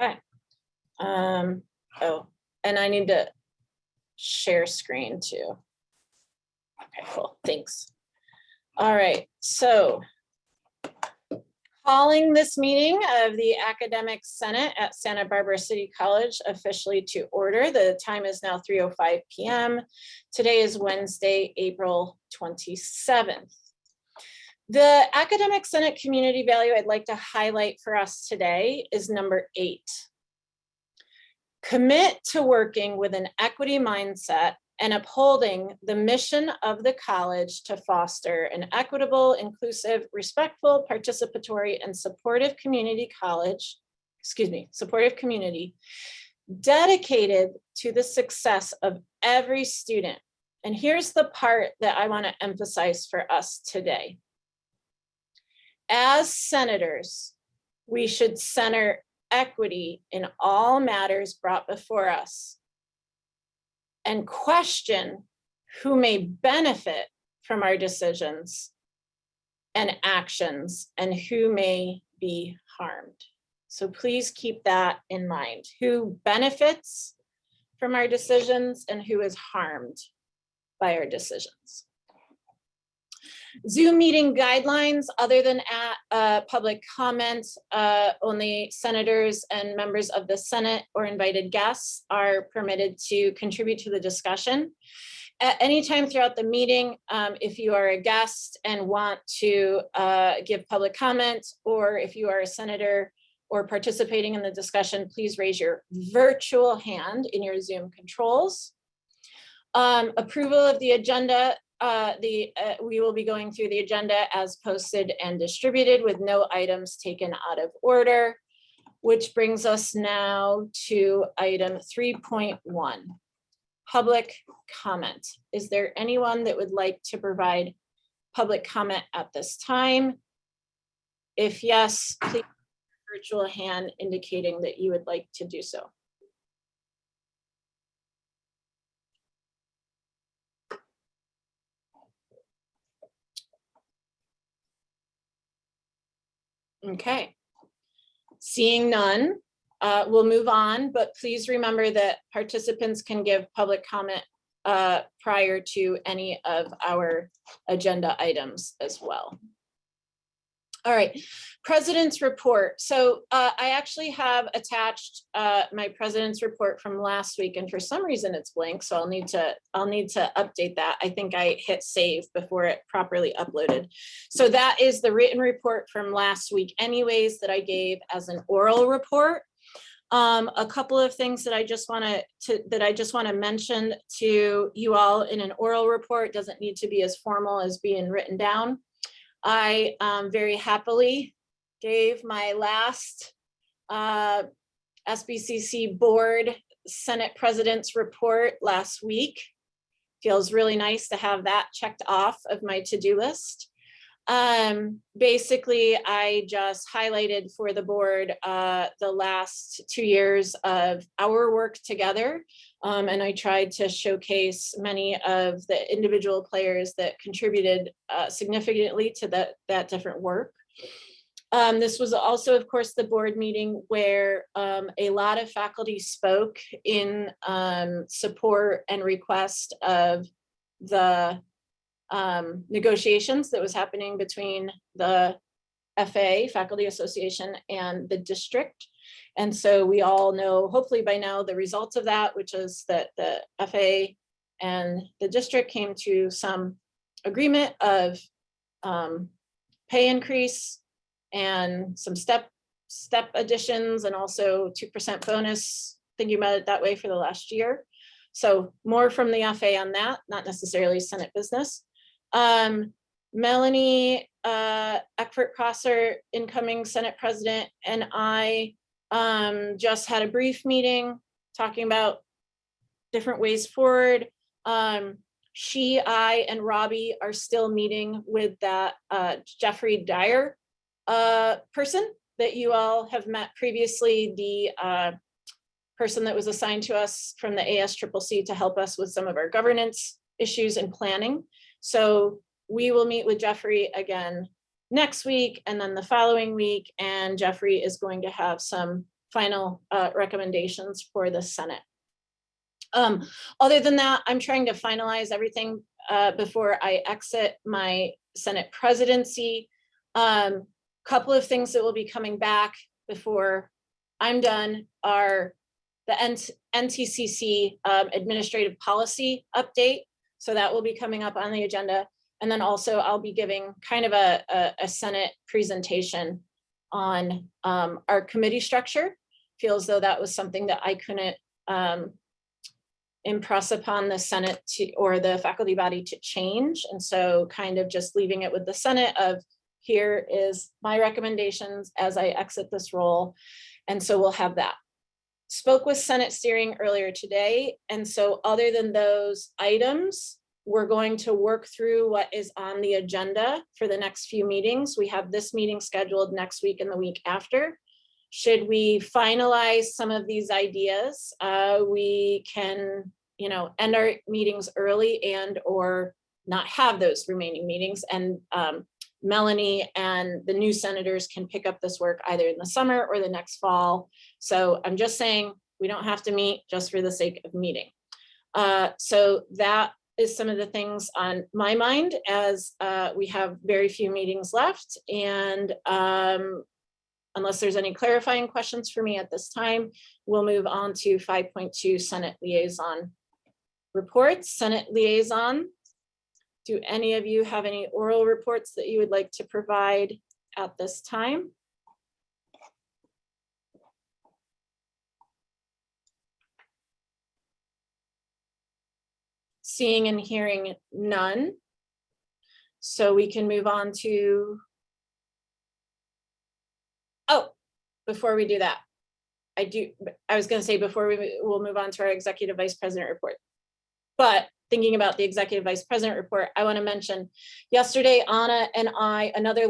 Okay. Oh, and I need to share screen too. Okay, cool, thanks. All right, so calling this meeting of the Academic Senate at Santa Barbara City College officially to order. The time is now 3:05 p.m. Today is Wednesday, April 27th. The Academic Senate community value I'd like to highlight for us today is number 8. Commit to working with an equity mindset and upholding the mission of the college to foster an equitable, inclusive, respectful, participatory, and supportive community dedicated to the success of every student. And here's the part that I want to emphasize for us today. As senators, we should center equity in all matters brought before us and question who may benefit from our decisions and actions and who may be harmed. So please keep that in mind. Who benefits from our decisions and who is harmed by our decisions. Zoom meeting guidelines, other than at public comment, only senators and members of the Senate or invited guests are permitted to contribute to the discussion. At any time throughout the meeting, if you are a guest and want to give public comment, or if you are a senator or participating in the discussion, please raise your virtual hand in your Zoom controls. Approval of the agenda. We will be going through the agenda as posted and distributed with no items taken out of order, which brings us now to item 3.1, public comment. Is there anyone that would like to provide public comment at this time? If yes, please virtual hand indicating that you would like to do so. Okay, seeing none, we'll move on, but please remember that participants can give public comment prior to any of our agenda items as well. All right, President's report. So I actually have attached my President's report from last week, and for some reason it's blank, so I'll need to update that. I think I hit save before it properly uploaded. So that is the written report from last week anyways that I gave as an oral report. A couple of things that I just want to mention to you all in an oral report. Doesn't need to be as formal as being written down. I very happily gave my last Sbcc board Senate President's report last week. Feels really nice to have that checked off of my to-do list. Basically, I just highlighted for the board the last 2 years of our work together. And I tried to showcase many of the individual players that contributed significantly to that different work. This was also, of course, the board meeting where a lot of faculty spoke in support and request of the negotiations that was happening between the FA, Faculty Association, and the district. And so we all know, hopefully by now, the results of that, which is that the FA and the district came to some agreement of pay increase and some step additions, and also 2% bonus, thinking about it that way, for the last year. So more from the FA on that, not necessarily Senate business. Melanie Eckford-Prosser, incoming Senate President, and I just had a brief meeting talking about different ways forward. She, I, and Robbie are still meeting with that Jeffrey Dyer person that you all have met previously, the person that was assigned to us from the ASCCC to help us with some of our governance issues and planning. So we will meet with Jeffrey again next week and then the following week, and Jeffrey is going to have some final recommendations for the Senate. Other than that, I'm trying to finalize everything before I exit my Senate presidency. Couple of things that will be coming back before I'm done are the Ntcc administrative policy update. So that will be coming up on the agenda. And then also I'll be giving kind of a Senate presentation on our committee structure. Feels though that was something that I couldn't impress upon the Senate or the faculty body to change. And so kind of just leaving it with the Senate of here is my recommendations as I exit this role. And so we'll have that. Spoke with Senate steering earlier today. And so other than those items, we're going to work through what is on the agenda for the next few meetings. We have this meeting scheduled next week and the week after. Should we finalize some of these ideas, we can, end our meetings early and or not have those remaining meetings. And Melanie and the new senators can pick up this work either in the summer or the next fall. So I'm just saying we don't have to meet just for the sake of meeting. So that is some of the things on my mind as we have very few meetings left. And unless there's any clarifying questions for me at this time, we'll move on to 5.2 Senate liaison reports. Senate liaison. Do any of you have any oral reports that you would like to provide at this time? Seeing and hearing none. So we can move on to, before we do that, I was gonna say before we'll move on to our executive vice president report. But thinking about the executive vice president report, I want to mention yesterday, Anna and I, another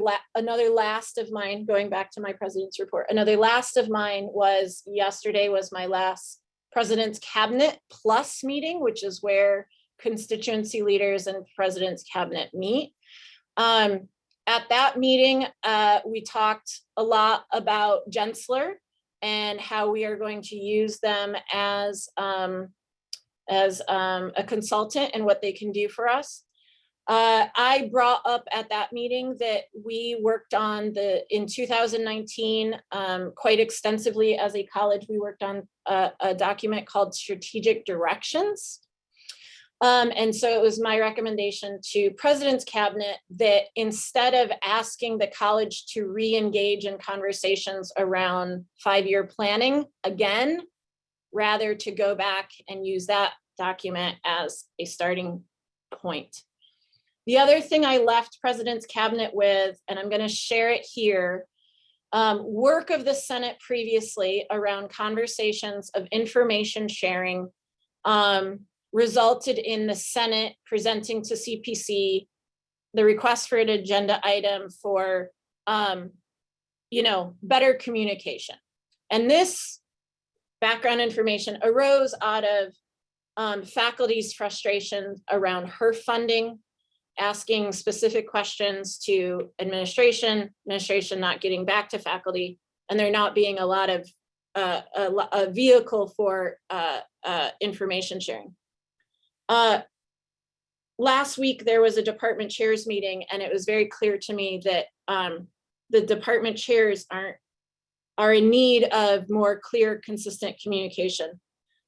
last of mine, going back to my president's report, another last of mine was yesterday was my last president's cabinet plus meeting, which is where constituency leaders and president's cabinet meet. At that meeting, we talked a lot about Gensler and how we are going to use them as a consultant and what they can do for us. I brought up at that meeting that we worked on in 2019 quite extensively as a college. We worked on a document called Strategic Directions. And so it was my recommendation to President's Cabinet that instead of asking the college to re-engage in conversations around 5-year planning again, rather to go back and use that document as a starting point. The other thing I left President's Cabinet with, and I'm going to share it here, work of the Senate previously around conversations of information sharing resulted in the Senate presenting to CPC the request for an agenda item for better communication. And this background information arose out of faculty's frustration around HERF funding, asking specific questions to administration not getting back to faculty, and there not being a lot of a vehicle for information sharing. Last week, there was a department chairs meeting, and it was very clear to me that the department chairs are in need of more clear, consistent communication.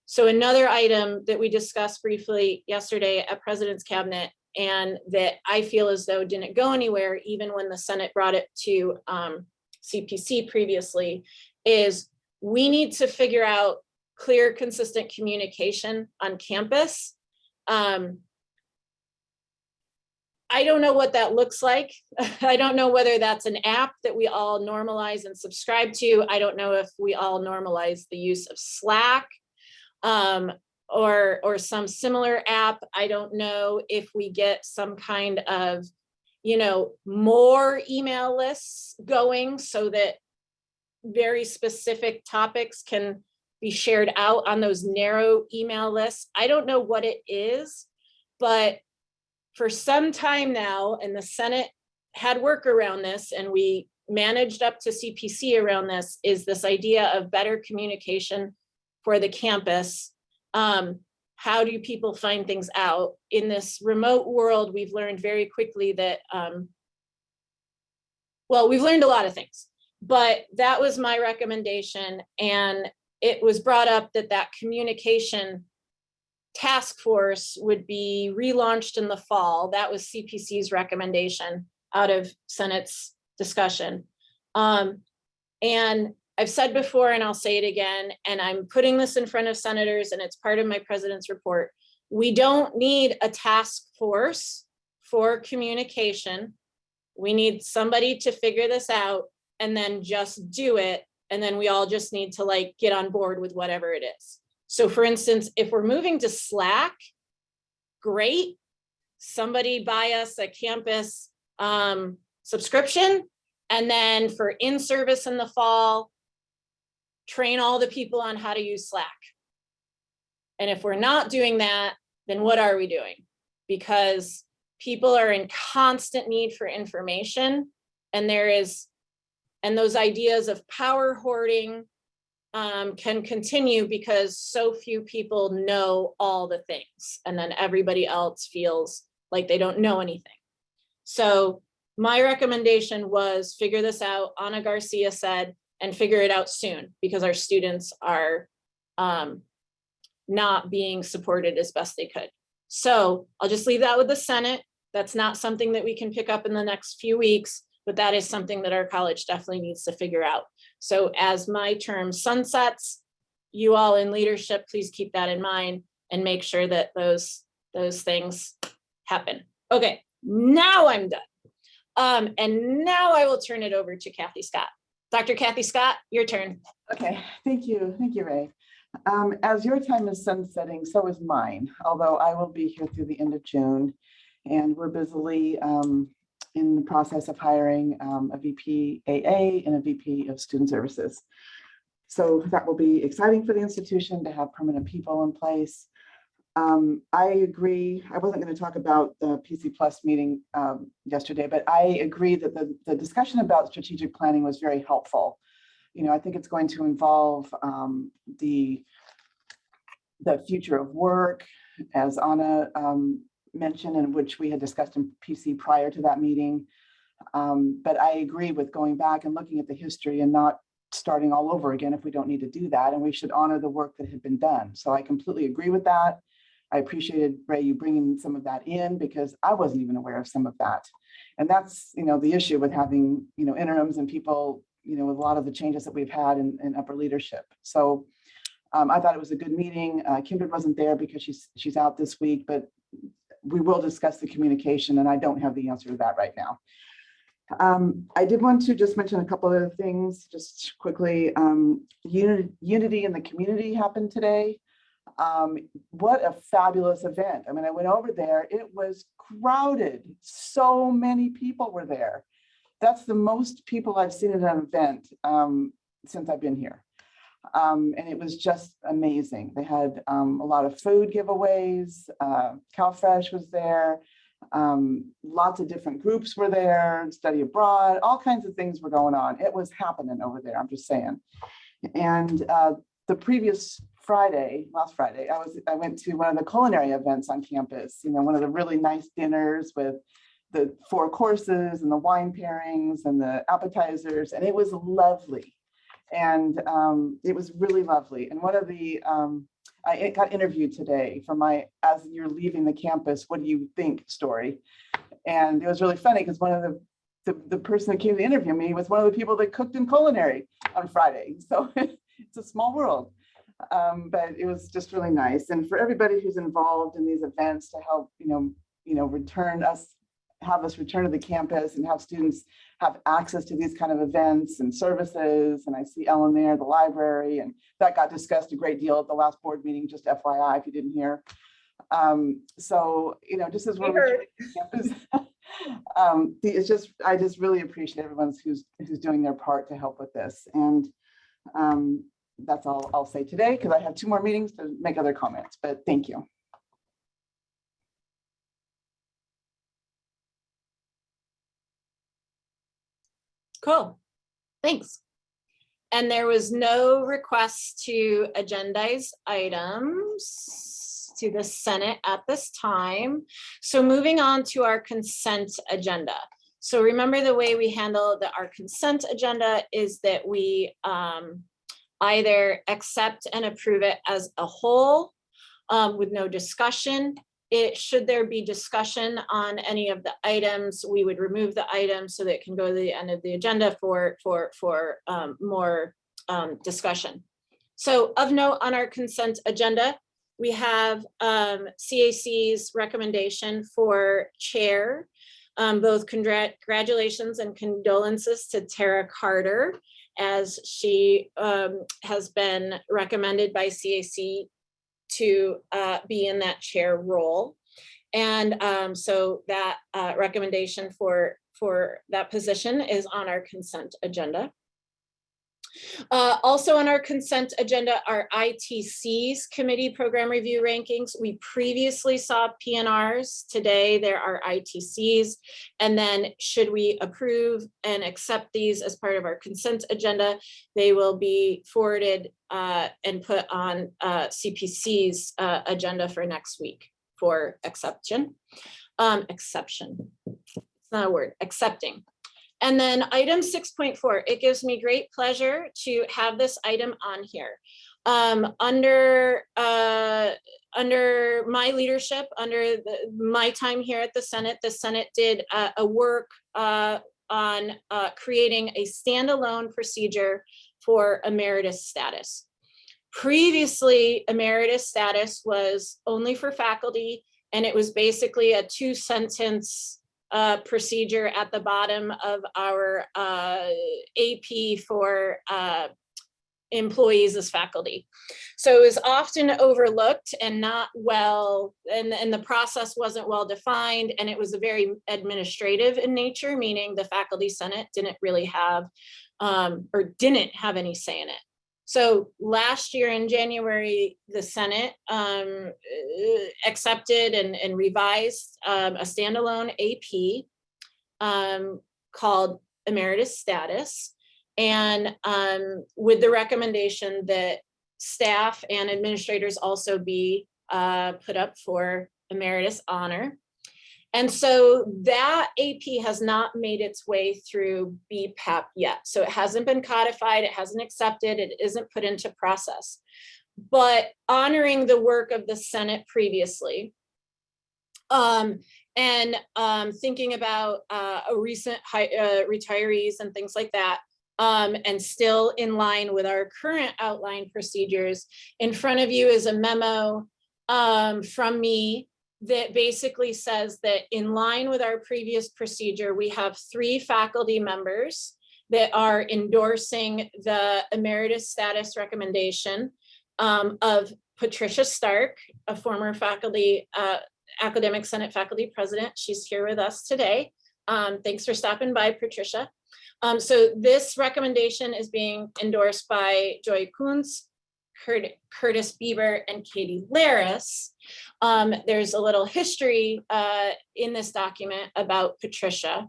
So another item that we discussed briefly yesterday at President's Cabinet, and that I feel as though didn't go anywhere, even when the Senate brought it to CPC previously, is we need to figure out clear, consistent communication on campus. I don't know what that looks like. I don't know whether that's an app that we all normalize and subscribe to. I don't know if we all normalize the use of Slack or some similar app. I don't know if we get some kind of, more email lists going so that very specific topics can be shared out on those narrow email lists. I don't know what it is, but for some time now, and the Senate had work around this, and we managed up to CPC around this, is this idea of better communication for the campus. How do people find things out? In this remote world, we've learned very quickly that, well, we've learned a lot of things, but that was my recommendation. And it was brought up that that communication task force would be relaunched in the fall. That was CPC's recommendation out of Senate's discussion. And I've said before, and I'll say it again, and I'm putting this in front of senators, and it's part of my president's report. We don't need a task force for communication. We need somebody to figure this out and then just do it. And then we all just need to like get on board with whatever it is. So for instance, if we're moving to Slack, great. Somebody buy us a campus subscription. And then for in-service in the fall, train all the people on how to use Slack. And if we're not doing that, then what are we doing? Because people are in constant need for information, and those ideas of power hoarding can continue because so few people know all the things, and then everybody else feels like they don't know anything. So my recommendation was figure this out, Ana Garcia said, and figure it out soon, because our students are not being supported as best they could. So I'll just leave that with the Senate. That's not something that we can pick up in the next few weeks, but that is something that our college definitely needs to figure out. So as my term sunsets, you all in leadership, please keep that in mind and make sure that those things happen. Okay, now I'm done. And now I will turn it over to Kathy Scott. Dr. Kathy Scott, your turn. Okay, thank you, Ray. As your time is sunsetting, so is mine, although I will be here through the end of June, and we're busily in the process of hiring a VP AA and a VP of Student Services. So that will be exciting for the institution to have permanent people in place. I agree. I wasn't going to talk about the PC Plus meeting yesterday, but I agree that the discussion about strategic planning was very helpful. You know, I think it's going to involve the future of work, as Ana mentioned, and which we had discussed in PC prior to that meeting. But I agree with going back and looking at the history and not starting all over again if we don't need to do that. And we should honor the work that had been done. So I completely agree with that. I appreciated, Ray, you bringing some of that in, because I wasn't even aware of some of that. And that's, you know, the issue with having, you know, interims and people, you know, with a lot of the changes that we've had in upper leadership. So I thought it was a good meeting. Kindred wasn't there because she's out this week, but we will discuss the communication, and I don't have the answer to that right now. I did want to just mention a couple of other things just quickly. Unity in the community happened today. What a fabulous event. I mean, I went over there, it was crowded. So many people were there. That's the most people I've seen at an event since I've been here. And it was just amazing. They had a lot of food giveaways. CalFresh was there. Lots of different groups were there, study abroad, all kinds of things were going on. It was happening over there, I'm just saying. And the previous Friday, last Friday, I went to one of the culinary events on campus, you know, one of the really nice dinners with the 4 courses and the wine pairings and the appetizers, and it was lovely. And it was really lovely. And one of the, I got interviewed today for my, as you're leaving the campus, what do you think story? And it was really funny because one of the person that came to interview me was one of the people that cooked in culinary on Friday. So it's a small world, but it was just really nice. And for everybody who's involved in these events to help, have us return to the campus and have students have access to these kind of events and services. And I see Ellen there, the library, and that got discussed a great deal at the last board meeting, just FYI, if you didn't hear. So, you know, just as we're returning to campus, it's just, I just really appreciate everyone who's doing their part to help with this. And that's all I'll say today, because I have 2 more meetings to make other comments, but thank you. Cool, thanks. And there was no request to agendize items to the Senate at this time. So moving on to our consent agenda. So remember, the way we handle our consent agenda is that we either accept and approve it as a whole with no discussion. Should there be discussion on any of the items, we would remove the item so that it can go to the end of the agenda for more discussion. So of note on our consent agenda, we have CAC's recommendation for chair. Both congratulations and condolences to Tara Carter, as she has been recommended by CAC to be in that chair role. And so that recommendation for that position is on our consent agenda. Also on our consent agenda are ITC's committee program review rankings. We previously saw PNRs. Today there are ITCs. And then should we approve and accept these as part of our consent agenda, they will be forwarded and put on CPC's agenda for next week for exception. Exception, it's not a word, accepting. And then item 6.4, it gives me great pleasure to have this item on here. Under my leadership, under my time here at the Senate did a work on creating a standalone procedure for emeritus status. Previously, emeritus status was only for faculty, and it was basically a 2-sentence procedure at the bottom of our AP for employees as faculty. So it was often overlooked and not well, and the process wasn't well defined, and it was a very administrative in nature, meaning the faculty senate didn't really have or didn't have any say in it. So last year in January, the Senate accepted and revised a standalone AP called Emeritus Status, and with the recommendation that staff and administrators also be put up for Emeritus honor. And so that AP has not made its way through BPAP yet. So it hasn't been codified, it hasn't accepted, it isn't put into process. But honoring the work of the Senate previously, and thinking about a recent retirees and things like that, and still in line with our current outline procedures, in front of you is a memo from me that basically says that in line with our previous procedure, we have 3 faculty members that are endorsing the emeritus status recommendation of Patricia Stark, a former faculty, academic senate faculty president. She's here with us today. Thanks for stopping by, Patricia. So this recommendation is being endorsed by Joy Kuntz, Curtis Bieber, and Katie Laris. There's a little history in this document about Patricia.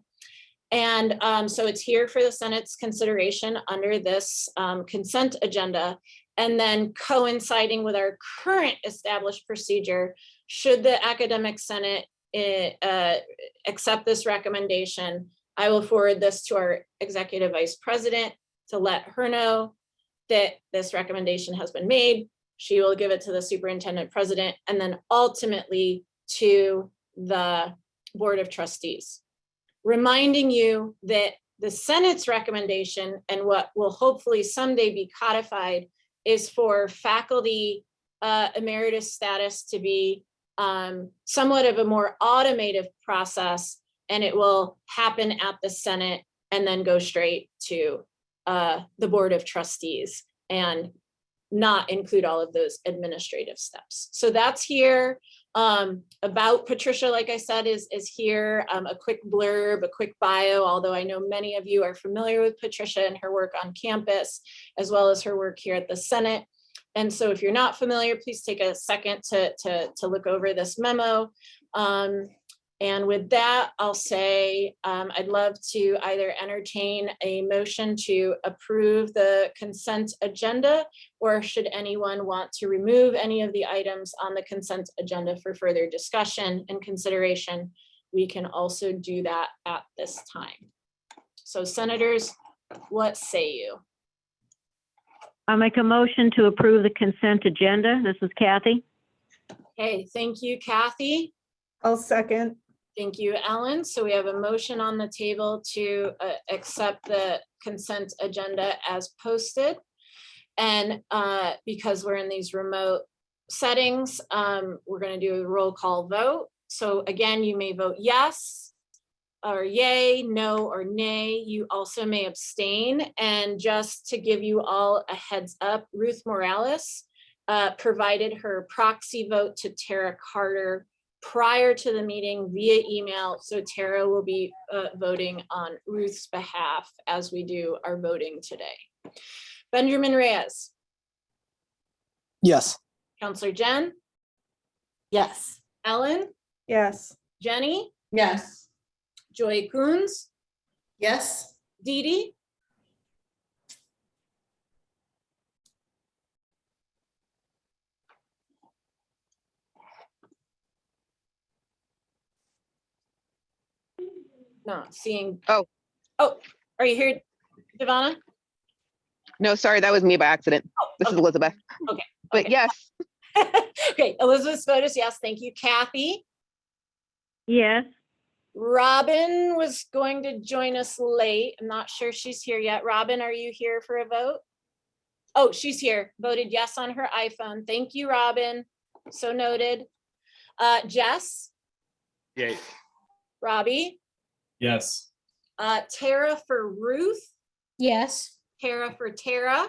And so it's here for the Senate's consideration under this consent agenda. And then coinciding with our current established procedure, should the academic senate accept this recommendation, I will forward this to our executive vice president to let her know that this recommendation has been made. She will give it to the superintendent president and then ultimately to the board of trustees. Reminding you that the Senate's recommendation and what will hopefully someday be codified is for faculty emeritus status to be somewhat of a more automated process, and it will happen at the Senate and then go straight to the board of trustees and not include all of those administrative steps. So that's here. About Patricia, like I said, is here. A quick blurb, a quick bio, although I know many of you are familiar with Patricia and her work on campus, as well as her work here at the Senate. And so if you're not familiar, please take a second to look over this memo. And with that, I'll say I'd love to either entertain a motion to approve the consent agenda, or should anyone want to remove any of the items on the consent agenda for further discussion and consideration, we can also do that at this time. So senators, what say you? I'll make a motion to approve the consent agenda. This is Kathy. Okay, thank you, Kathy. I'll second. Thank you, Ellen. So we have a motion on the table to accept the consent agenda as posted. And because we're in these remote settings, we're going to do a roll call vote. So again, you may vote yes or yay, no or nay. You also may abstain. And just to give you all a heads up, Ruth Morales provided her proxy vote to Tara Carter prior to the meeting via email. So Tara will be voting on Ruth's behalf as we do our voting today. Benjamin Reyes. Yes. Counselor Jen. Yes. Ellen. Yes. Jenny. Yes. Joy Coons. Yes. Dee Dee. No, seeing. Oh. Oh, are you here, Devonna? No, sorry, that was me by accident. Oh, This is okay. Elizabeth. Okay, But okay. yes, Okay, Elizabeth Spotus, yes, thank you. Kathy. Yes. Robin was going to join us late. I'm not sure she's here yet. Robin, are you here for a vote? Oh, she's here. Voted yes on her iPhone. Thank you, Robin. So noted. Jess. Yay. Robbie. Yes. Tara for Ruth. Yes. Tara for Tara.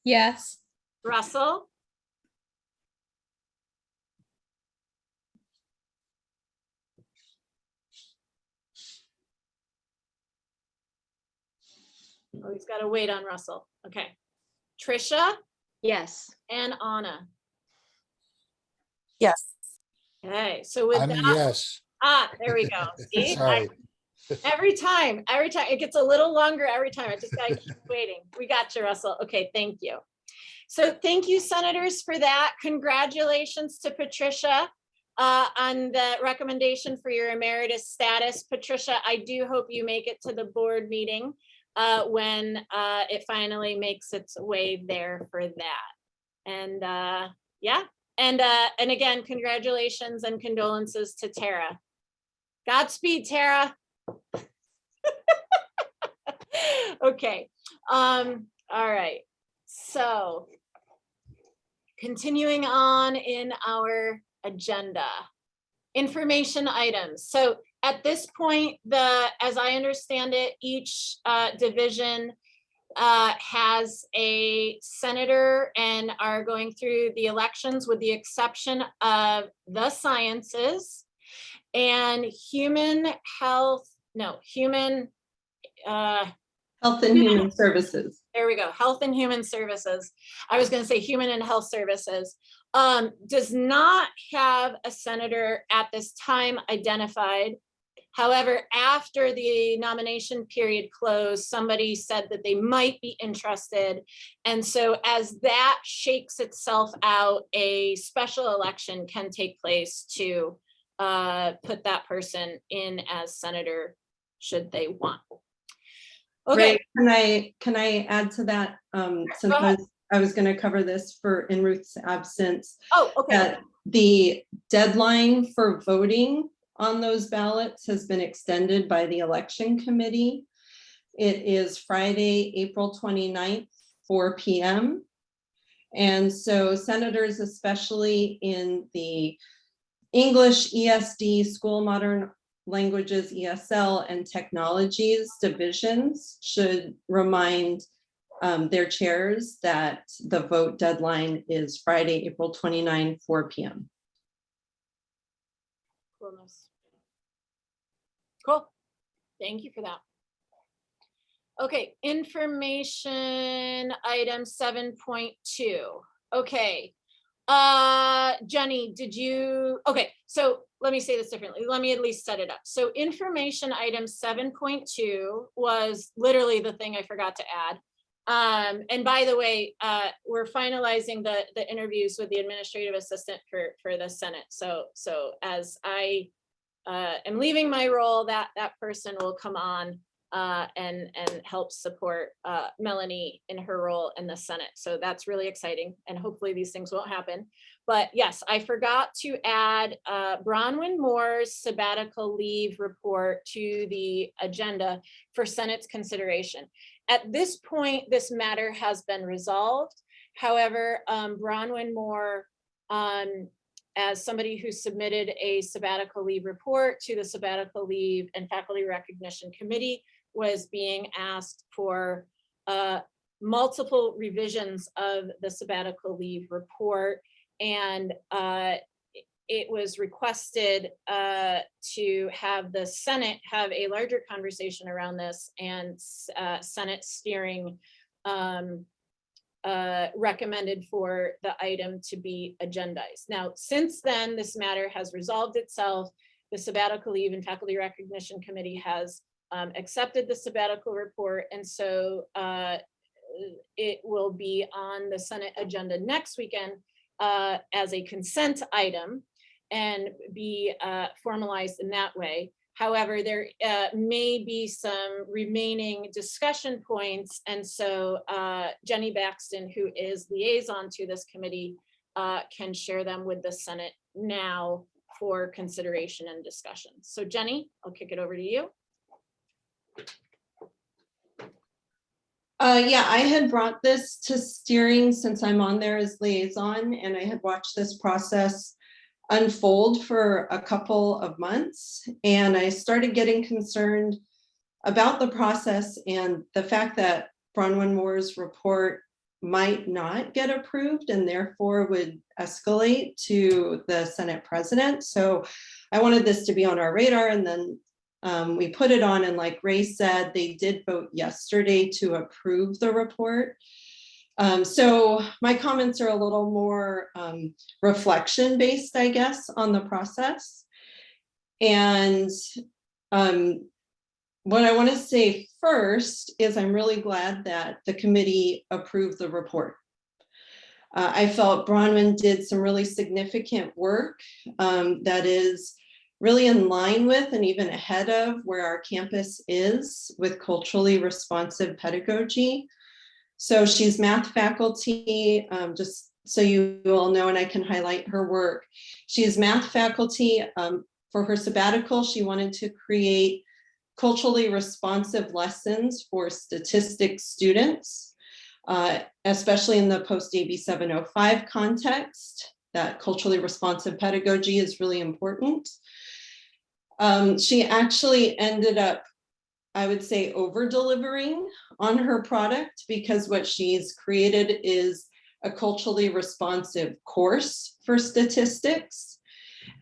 Yes. Russell. Oh, he's got to wait on Russell. Okay. Trisha Yes. and Anna. Yes. Okay, so with I'm a that, yes. there we go. See, Sorry. every time it gets a little longer every time. I just gotta keep waiting. We got you, Russell. Okay, thank you. So thank you, senators, for that. Congratulations to Patricia on the recommendation for your emeritus status. Patricia, I do hope you make it to the board meeting when it finally makes its way there for that. And yeah, and again, congratulations and condolences to Tara. Godspeed, Tara. Okay. All right. So continuing on in our agenda, information items. So at this point, as I understand it, each division has a senator and are going through the elections with the exception of the sciences and health and human services. There we go. Health and Human Services. I was going to say Human and Health Services. Does not have a senator at this time identified. However, after the nomination period closed, somebody said that they might be interested. And so as that shakes itself out, a special election can take place to put that person in as senator should they want. Okay. Ray, can I add to that? Since I was going to cover this in Ruth's absence. Oh, okay. The deadline for voting on those ballots has been extended by the election committee. It is Friday, April 29th, 4 p.m. And so senators, especially in the English, ESD, School Modern Languages, ESL, and Technologies divisions should remind their chairs that the vote deadline is Friday, April 29, 4 p.m. Cool. Thank you for that. Okay, information item 7.2. Okay. Jenny, okay, so let me say this differently. Let me at least set it up. So information item 7.2 was literally the thing I forgot to add. And by the way, we're finalizing the interviews with the administrative assistant for the Senate. So as I am leaving my role, that person will come on and help support Melanie in her role in the Senate. So that's really exciting, and hopefully these things won't happen. But yes, I forgot to add Bronwyn Moore's sabbatical leave report to the agenda for Senate's consideration. At this point, this matter has been resolved. However, Bronwyn Moore, as somebody who submitted a sabbatical leave report to the Sabbatical Leave and Faculty Recognition Committee, was being asked for multiple revisions of the sabbatical leave report. And it was requested to have the Senate have a larger conversation around this, and Senate steering recommended for the item to be agendized. Now, since then, this matter has resolved itself. The Sabbatical Leave and Faculty Recognition Committee has accepted the sabbatical report, and so it will be on the Senate agenda next weekend as a consent item and be formalized in that way. However, there may be some remaining discussion points, and so Jenny Baxton, who is liaison to this committee, can share them with the Senate now for consideration and discussion. So Jenny, I'll kick it over to you. Yeah, I had brought this to steering since I'm on there as liaison, and I had watched this process unfold for a couple of months, and I started getting concerned about the process and the fact that Bronwyn Moore's report might not get approved and therefore would escalate to the Senate president. So I wanted this to be on our radar, and then we put it on, and like Ray said, they did vote yesterday to approve the report. So my comments are a little more reflection based, I guess, on the process. And what I want to say first is I'm really glad that the committee approved the report. I felt Bronwyn did some really significant work that is really in line with and even ahead of where our campus is with culturally responsive pedagogy. So she's math faculty, just so you all know, and I can highlight her work. She's math faculty. For her sabbatical, she wanted to create culturally responsive lessons for statistics students, especially in the post-AB 705 context. That culturally responsive pedagogy is really important. She actually ended up, I would say, over-delivering on her product, because what she's created is a culturally responsive course for statistics.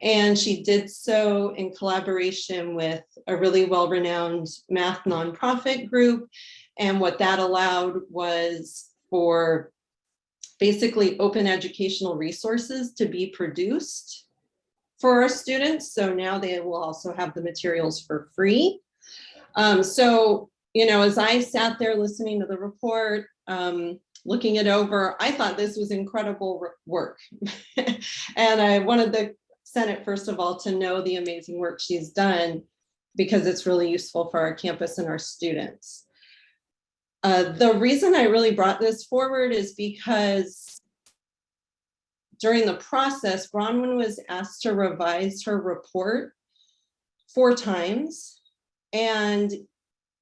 And she did so in collaboration with a really well-renowned math nonprofit group. And what that allowed was for basically open educational resources to be produced for our students. So now they will also have the materials for free. So, you know, as I sat there listening to the report, looking it over, I thought this was incredible work. And I wanted the Senate, first of all, to know the amazing work she's done, because it's really useful for our campus and our students. The reason I really brought this forward is because during the process, Bronwyn was asked to revise her report 4 times. And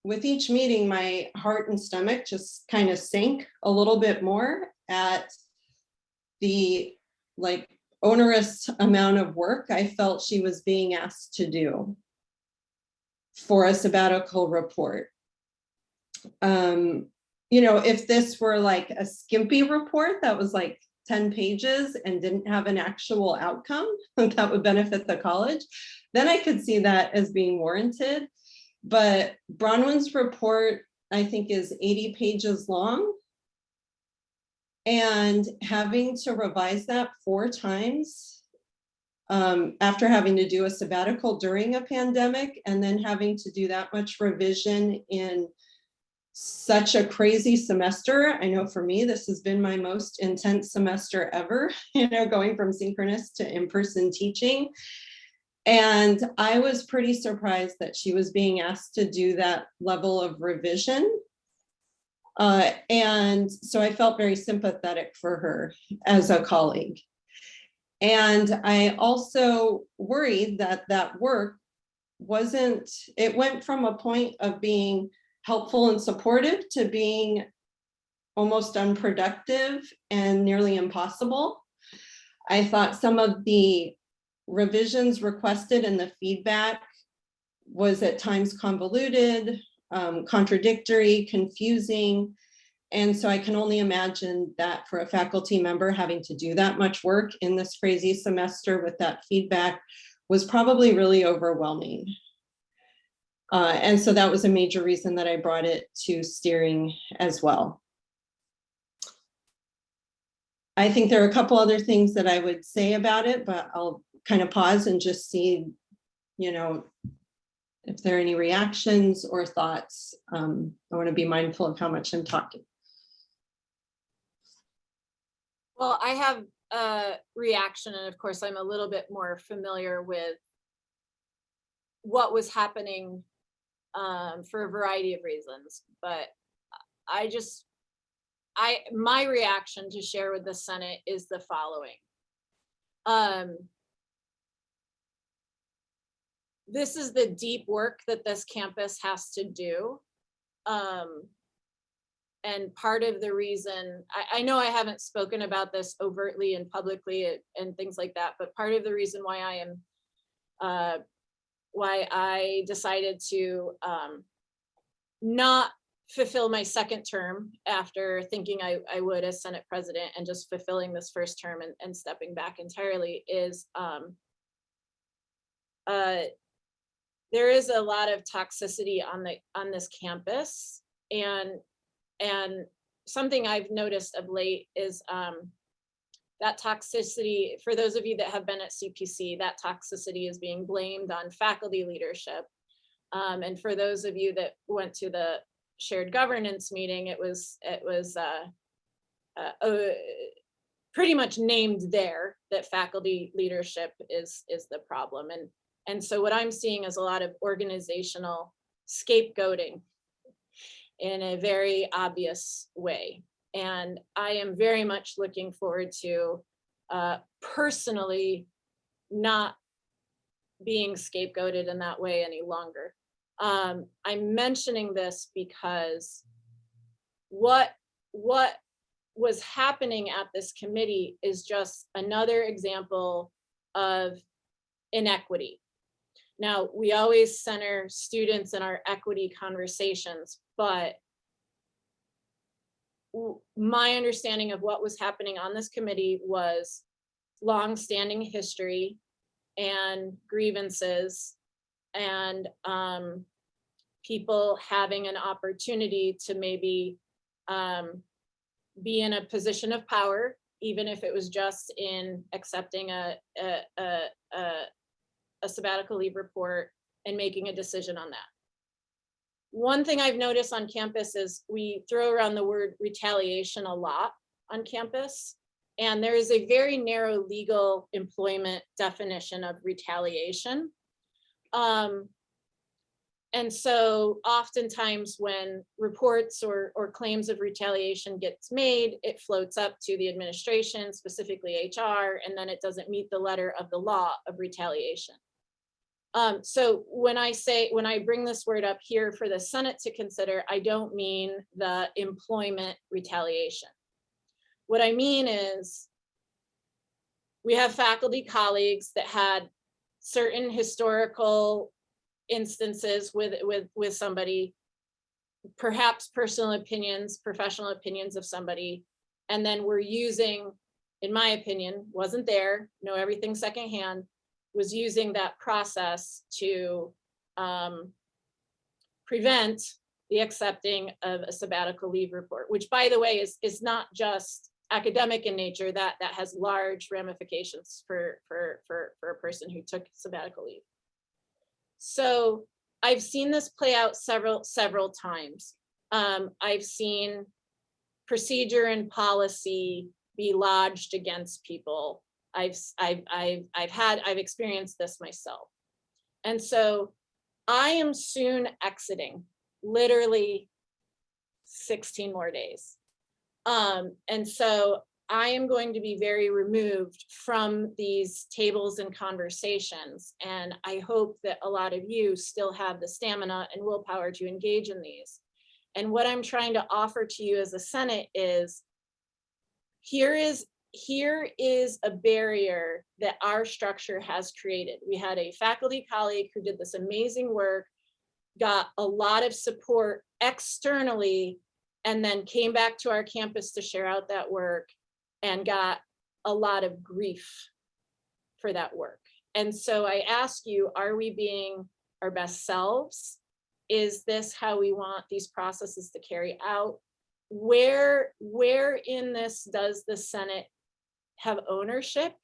with each meeting, my heart and stomach just kind of sank a little bit more at the onerous amount of work I felt she was being asked to do for a sabbatical report. You know, if this were like a skimpy report that was like 10 pages and didn't have an actual outcome that would benefit the college, then I could see that as being warranted. But Bronwyn's report, I think, is 80 pages long. And having to revise that 4 times after having to do a sabbatical during a pandemic and then having to do that much revision in such a crazy semester. I know for me, this has been my most intense semester ever, going from synchronous to in-person teaching. And I was pretty surprised that she was being asked to do that level of revision. And so I felt very sympathetic for her as a colleague. And I also worried that that work it went from a point of being helpful and supportive to being almost unproductive and nearly impossible. I thought some of the revisions requested and the feedback was at times convoluted, contradictory, confusing. And so I can only imagine that for a faculty member having to do that much work in this crazy semester with that feedback was probably really overwhelming. And so that was a major reason that I brought it to steering as well. I think there are a couple other things that I would say about it, but I'll kind of pause and just see, if there are any reactions or thoughts. I want to be mindful of how much I'm talking. Well, I have a reaction, and of course, I'm a little bit more familiar with what was happening for a variety of reasons, but my reaction to share with the Senate is the following. This is the deep work that this campus has to do. And part of the reason, I know I haven't spoken about this overtly and publicly and things like that, but part of the reason why I decided to not fulfill my second term after thinking I would as Senate president and just fulfilling this first term and stepping back entirely is there is a lot of toxicity on this campus, and something I've noticed of late is that toxicity, for those of you that have been at Sbcc, that toxicity is being blamed on faculty leadership. And for those of you that went to the shared governance meeting, it was pretty much named there that faculty leadership is the problem. And so what I'm seeing is a lot of organizational scapegoating in a very obvious way. And I am very much looking forward to personally not being scapegoated in that way any longer. I'm mentioning this because what was happening at this committee is just another example of inequity. Now, we always center students in our equity conversations, but my understanding of what was happening on this committee was long-standing history and grievances and people having an opportunity to maybe be in a position of power, even if it was just in accepting a sabbatical leave report and making a decision on that. One thing I've noticed on campus is we throw around the word retaliation a lot on campus, and there is a very narrow legal employment definition of retaliation. And so oftentimes when reports or claims of retaliation gets made, it floats up to the administration, specifically HR, and then it doesn't meet the letter of the law of retaliation. So when I bring this word up here for the Senate to consider, I don't mean the employment retaliation. What I mean is we have faculty colleagues that had certain historical instances with somebody, perhaps personal opinions, professional opinions of somebody, and then we're using, in my opinion, wasn't there, know everything secondhand, was using that process to prevent the accepting of a sabbatical leave report, which, by the way, is not just academic in nature, that has large ramifications for a person who took sabbatical leave. So I've seen this play out several times. I've seen procedure and policy be lodged against people. I've experienced this myself. And so I am soon exiting, literally 16 more days. And so I am going to be very removed from these tables and conversations. And I hope that a lot of you still have the stamina and willpower to engage in these. And what I'm trying to offer to you as a Senate is, here is a barrier that our structure has created. We had a faculty colleague who did this amazing work, got a lot of support externally, and then came back to our campus to share out that work and got a lot of grief for that work. And so I ask you, are we being our best selves? Is this how we want these processes to carry out? Where in this does the Senate have ownership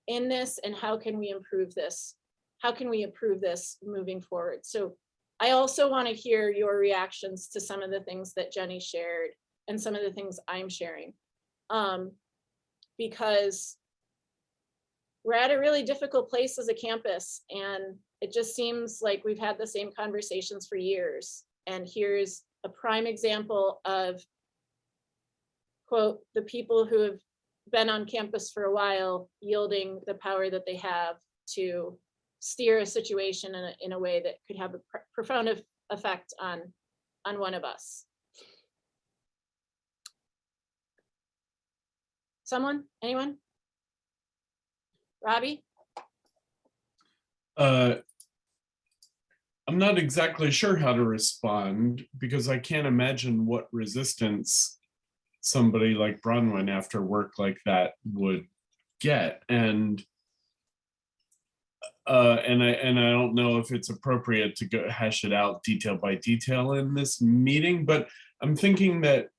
in this, and how can we improve this? How can we improve this moving forward? So I also want to hear your reactions to some of the things that Jenny shared and some of the things I'm sharing, because we're at a really difficult place as a campus, and it just seems like we've had the same conversations for years. And here's a prime example of, quote, the people who have been on campus for a while yielding the power that they have to steer a situation in a way that could have a profound effect on one of us. Someone? Anyone? Robbie? I'm not exactly sure how to respond, because I can't imagine what resistance somebody like Bronwyn after work like that would get. And I don't know if it's appropriate to go hash it out detail by detail in this meeting, but I'm thinking that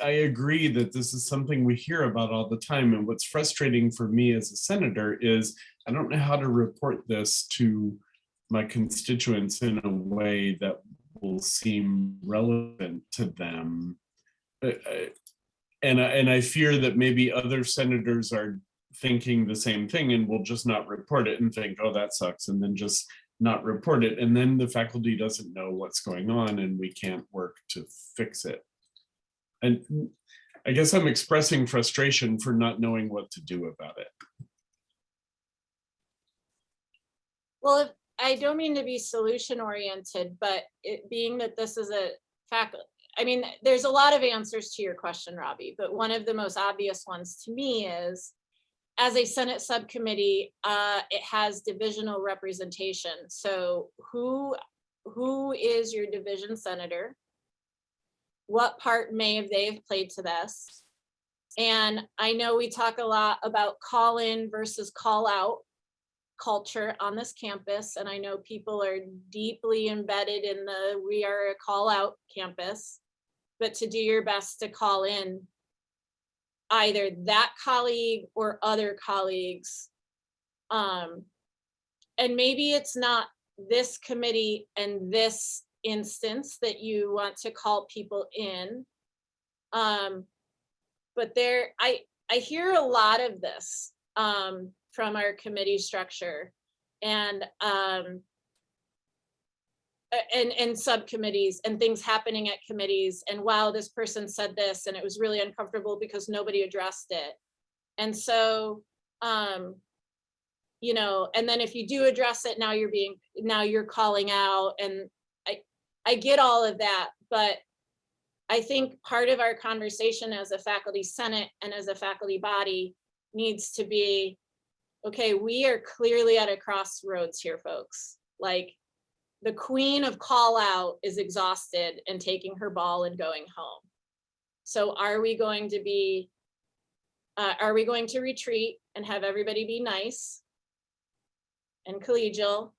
I agree that this is something we hear about all the time. And what's frustrating for me as a senator is I don't know how to report this to my constituents in a way that will seem relevant to them. And I fear that maybe other senators are thinking the same thing and will just not report it and think, oh, that sucks, and then just not report it. And then the faculty doesn't know what's going on and we can't work to fix it. And I guess I'm expressing frustration for not knowing what to do about it. Well, I don't mean to be solution oriented, but it being that this is a faculty, I mean, there's a lot of answers to your question, Robbie, but one of the most obvious ones to me is, as a Senate subcommittee, it has divisional representation. So who is your division senator? What part may they have played to this? And I know we talk a lot about call in versus call out culture on this campus. And I know people are deeply embedded in the, we are a call out campus, but to do your best to call in either that colleague or other colleagues. And maybe it's not this committee and this instance that you want to call people in. But I hear a lot of this from our committee structure and subcommittees and things happening at committees. And wow, this person said this and it was really uncomfortable because nobody addressed it. And so, you know, and then if you do address it, now you're calling out. And I get all of that, but I think part of our conversation as a faculty senate and as a faculty body needs to be, okay, we are clearly at a crossroads here, folks. Like, the queen of call out is exhausted and taking her ball and going home. So are we going to retreat and have everybody be nice and collegial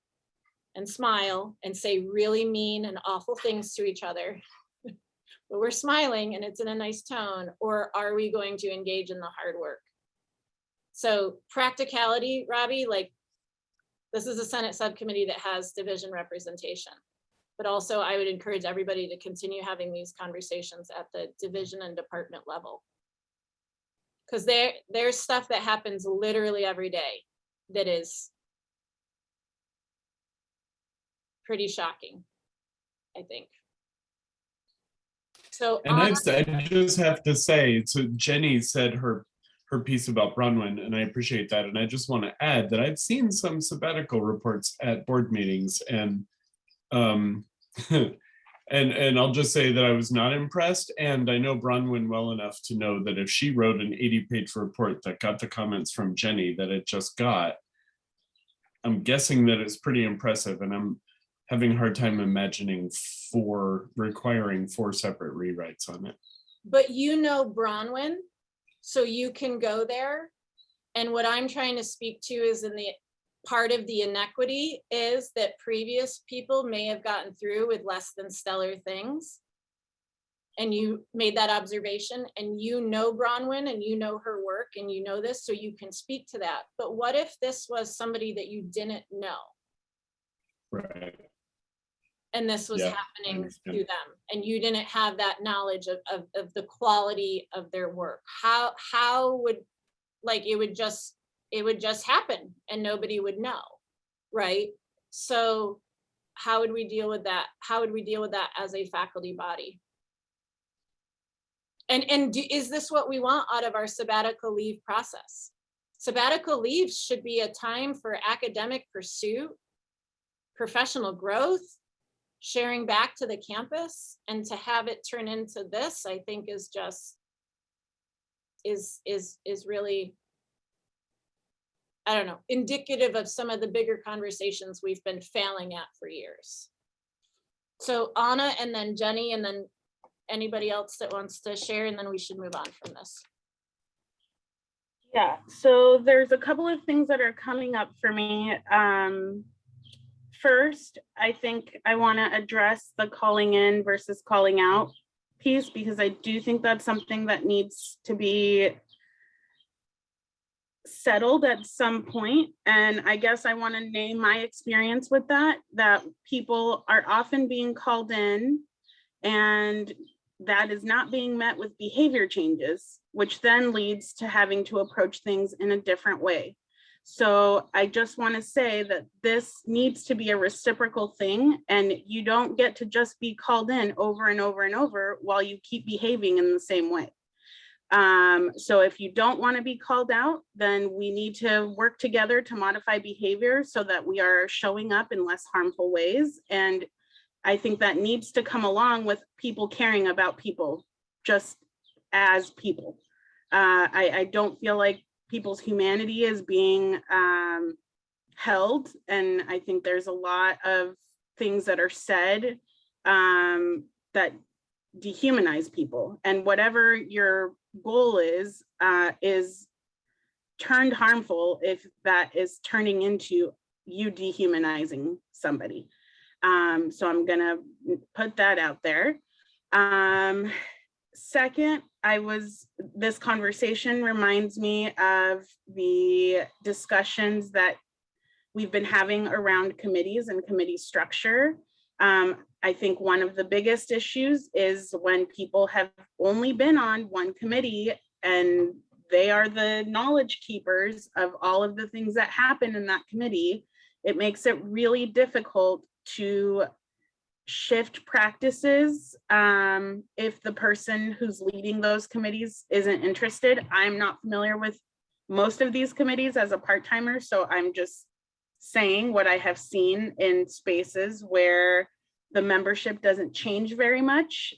and smile and say really mean and awful things to each other but we're smiling and it's in a nice tone, or are we going to engage in the hard work? So practicality, Robbie, like this is a Senate subcommittee that has division representation. But also I would encourage everybody to continue having these conversations at the division and department level. Because there's stuff that happens literally every day that is pretty shocking, I think. So And I just have to say, so Jenny said her piece about Bronwyn, and I appreciate that. And I just want to add that I've seen some sabbatical reports at board meetings, and and I'll just say that I was not impressed. And I know Bronwyn well enough to know that if she wrote an 80-page report that got the comments from Jenny that it just got, I'm guessing that it's pretty impressive. And I'm having a hard time imagining requiring 4 separate rewrites on it. but you know Bronwyn, so you can go there. And what I'm trying to speak to is in the part of the inequity is that previous people may have gotten through with less than stellar things. And you made that observation, and you know Bronwyn and you know her work and you know this, so you can speak to that. But what if this was somebody that you didn't know? Right. And this was Yeah, I happening to understand. them, and you didn't have that knowledge of the quality of their work. How would, like, it would just happen and nobody would know, right? So how would we deal with that? How would we deal with that as a faculty body? And is this what we want out of our sabbatical leave process? Sabbatical leave should be a time for academic pursuit, professional growth, sharing back to the campus, and to have it turn into this, I think is just, is really, I don't know, indicative of some of the bigger conversations we've been failing at for years. So Anna, and then Jenny, and then anybody else that wants to share, and then we should move on from this. Yeah, so there's a couple of things that are coming up for me. First, I think I want to address the calling in versus calling out piece, because I do think that's something that needs to be settled at some point. And I guess I want to name my experience with that people are often being called in, and that is not being met with behavior changes, which then leads to having to approach things in a different way. So I just want to say that this needs to be a reciprocal thing, and you don't get to just be called in over and over and over while you keep behaving in the same way. So if you don't want to be called out, then we need to work together to modify behavior so that we are showing up in less harmful ways. And I think that needs to come along with people caring about people just as people. I don't feel like people's humanity is being held. And I think there's a lot of things that are said that dehumanize people. And whatever your goal is turned harmful if that is turning into you dehumanizing somebody. So I'm gonna put that out there. Second, this conversation reminds me of the discussions that we've been having around committees and committee structure. I think one of the biggest issues is when people have only been on one committee and they are the knowledge keepers of all of the things that happen in that committee. It makes it really difficult to shift practices if the person who's leading those committees isn't interested. I'm not familiar with most of these committees as a part-timer, so I'm just saying what I have seen in spaces where the membership doesn't change very much.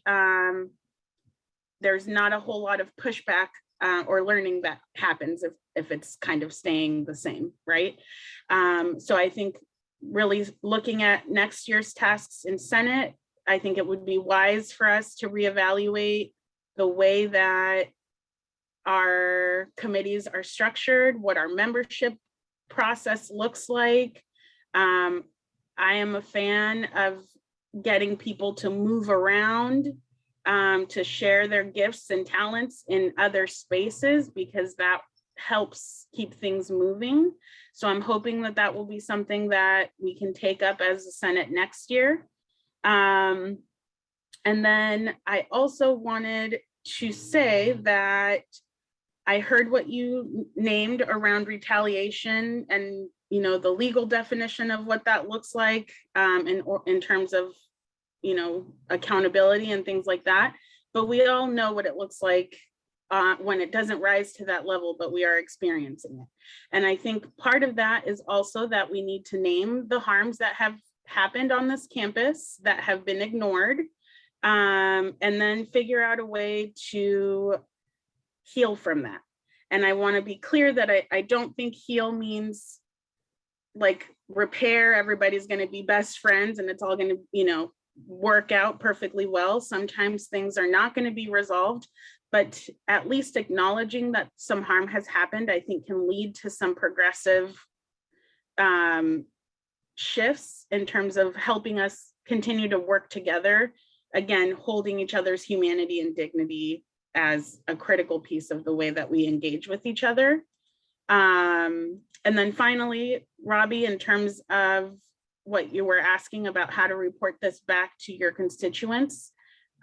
There's not a whole lot of pushback or learning that happens if it's kind of staying the same, right? So I think really looking at next year's tasks in Senate, I think it would be wise for us to reevaluate the way that our committees are structured, what our membership process looks like. I am a fan of getting people to move around to share their gifts and talents in other spaces, because that helps keep things moving. So I'm hoping that that will be something that we can take up as a Senate next year. And then I also wanted to say that I heard what you named around retaliation and, you know, the legal definition of what that looks like in terms of, you know, accountability and things like that. But we all know what it looks like when it doesn't rise to that level, but we are experiencing it. And I think part of that is also that we need to name the harms that have happened on this campus that have been ignored, and then figure out a way to heal from that. And I want to be clear that I don't think heal means like repair, everybody's going to be best friends and it's all going to, you know, work out perfectly well. Sometimes things are not going to be resolved, but at least acknowledging that some harm has happened, I think can lead to some progressive shifts in terms of helping us continue to work together. Again, holding each other's humanity and dignity as a critical piece of the way that we engage with each other. And then finally, Robbie, in terms of what you were asking about how to report this back to your constituents,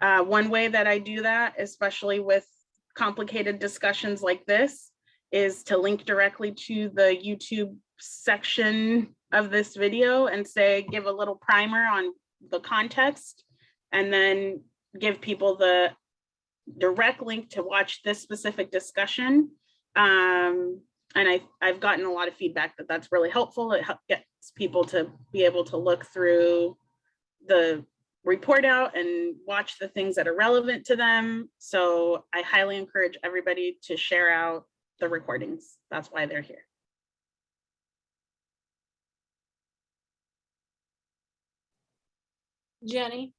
one way that I do that, especially with complicated discussions like this, is to link directly to the YouTube section of this video and say, give a little primer on the context, and then give people the direct link to watch this specific discussion. And I've gotten a lot of feedback that that's really helpful. It gets people to be able to look through the report out and watch the things that are relevant to them. So I highly encourage everybody to share out the recordings. That's why they're here. Jenny?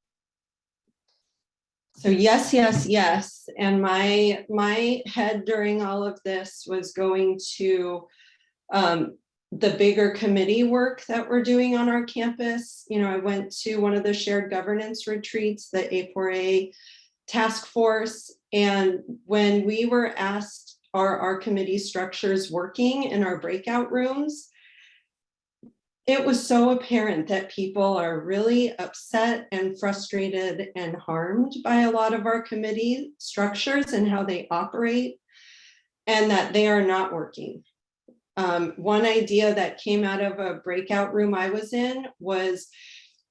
So yes, yes, yes. And my head during all of this was going to the bigger committee work that we're doing on our campus. You know, I went to one of the shared governance retreats, the A4A task force. And when we were asked, are our committee structures working in our breakout rooms? It was so apparent that people are really upset and frustrated and harmed by a lot of our committee structures and how they operate, and that they are not working. One idea that came out of a breakout room I was in was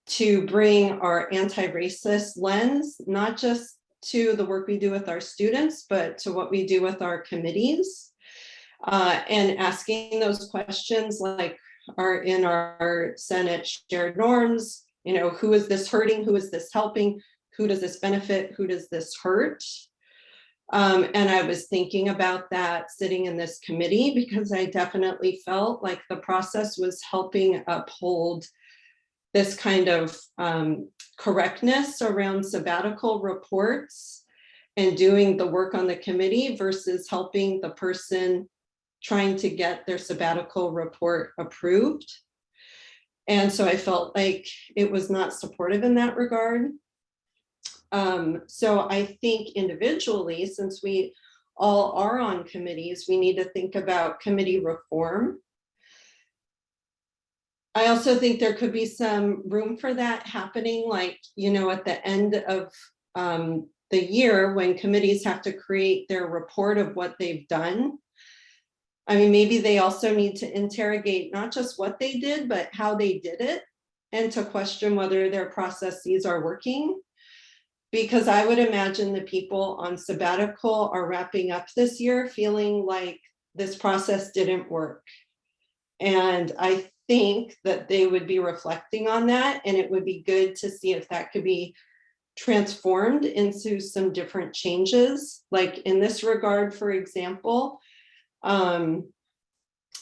to bring our anti-racist lens, not just to the work we do with our students, but to what we do with our committees, and asking those questions like, are in our Senate shared norms, you know, who is this hurting? Who is this helping? Who does this benefit? Who does this hurt? And I was thinking about that sitting in this committee, because I definitely felt like the process was helping uphold this kind of correctness around sabbatical reports and doing the work on the committee versus helping the person trying to get their sabbatical report approved. And so I felt like it was not supportive in that regard. So I think individually, since we all are on committees, we need to think about committee reform. I also think there could be some room for that happening, like, you know, at the end of the year when committees have to create their report of what they've done. I mean, maybe they also need to interrogate not just what they did, but how they did it, and to question whether their processes are working. Because I would imagine the people on sabbatical are wrapping up this year feeling like this process didn't work. And I think that they would be reflecting on that, and it would be good to see if that could be transformed into some different changes. Like in this regard, for example,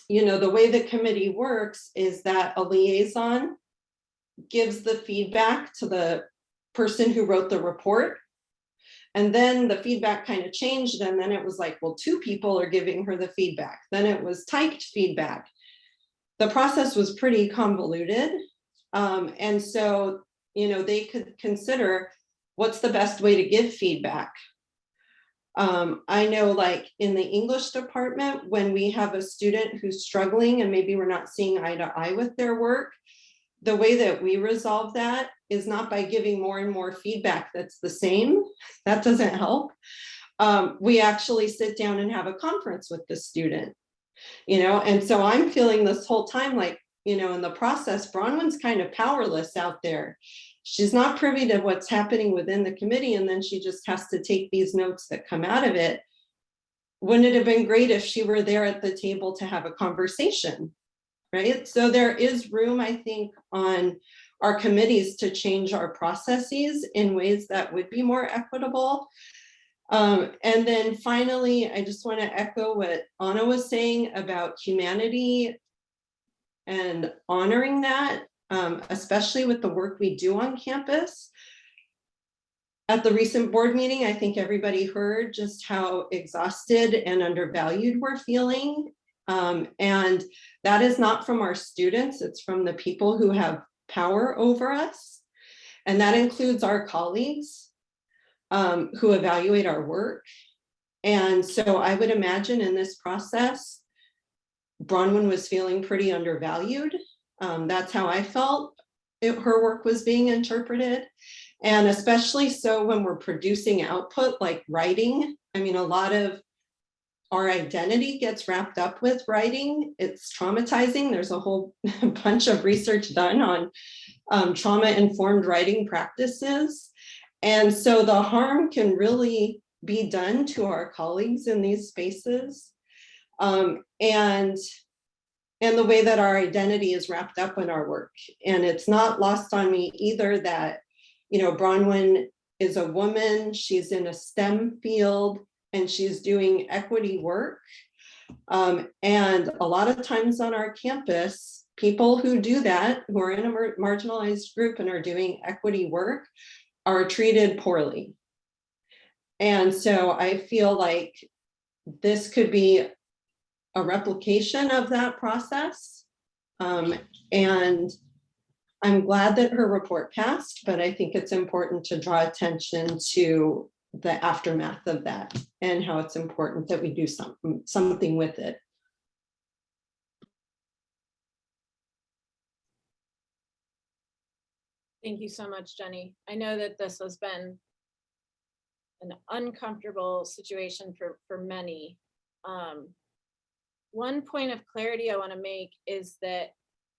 you know, the way the committee works is that a liaison gives the feedback to the person who wrote the report. And then the feedback kind of changed. And then it was like, well, two people are giving her the feedback. Then it was typed feedback. The process was pretty convoluted. And so, you know, they could consider, what's the best way to give feedback? I know like in the English department, when we have a student who's struggling and maybe we're not seeing eye to eye with their work, the way that we resolve that is not by giving more and more feedback that's the same. That doesn't help. We actually sit down and have a conference with the student, you know, and so I'm feeling this whole time like, you know, in the process, Bronwyn's kind of powerless out there. She's not privy to what's happening within the committee, and then she just has to take these notes that come out of it. Wouldn't it have been great if she were there at the table to have a conversation, right? So there is room, I think, on our committees to change our processes in ways that would be more equitable. And then finally, I just want to echo what Anna was saying about humanity and honoring that, especially with the work we do on campus. At the recent board meeting, I think everybody heard just how exhausted and undervalued we're feeling. And that is not from our students, it's from the people who have power over us. And that includes our colleagues who evaluate our work. And so I would imagine in this process, Bronwyn was feeling pretty undervalued. That's how I felt her work was being interpreted. And especially so when we're producing output like writing. I mean, a lot of our identity gets wrapped up with writing. It's traumatizing. There's a whole bunch of research done on trauma-informed writing practices. And so the harm can really be done to our colleagues in these spaces. And the way that our identity is wrapped up in our work. And it's not lost on me either that, you know, Bronwyn is a woman, she's in a STEM field, and she's doing equity work. And a lot of times on our campus, people who do that, who are in a marginalized group and are doing equity work, are treated poorly. And so I feel like this could be a replication of that process. And I'm glad that her report passed, but I think it's important to draw attention to the aftermath of that and how it's important that we do something with it. Thank you so much, Jenny. I know that this has been an uncomfortable situation for many. One point of clarity I want to make is that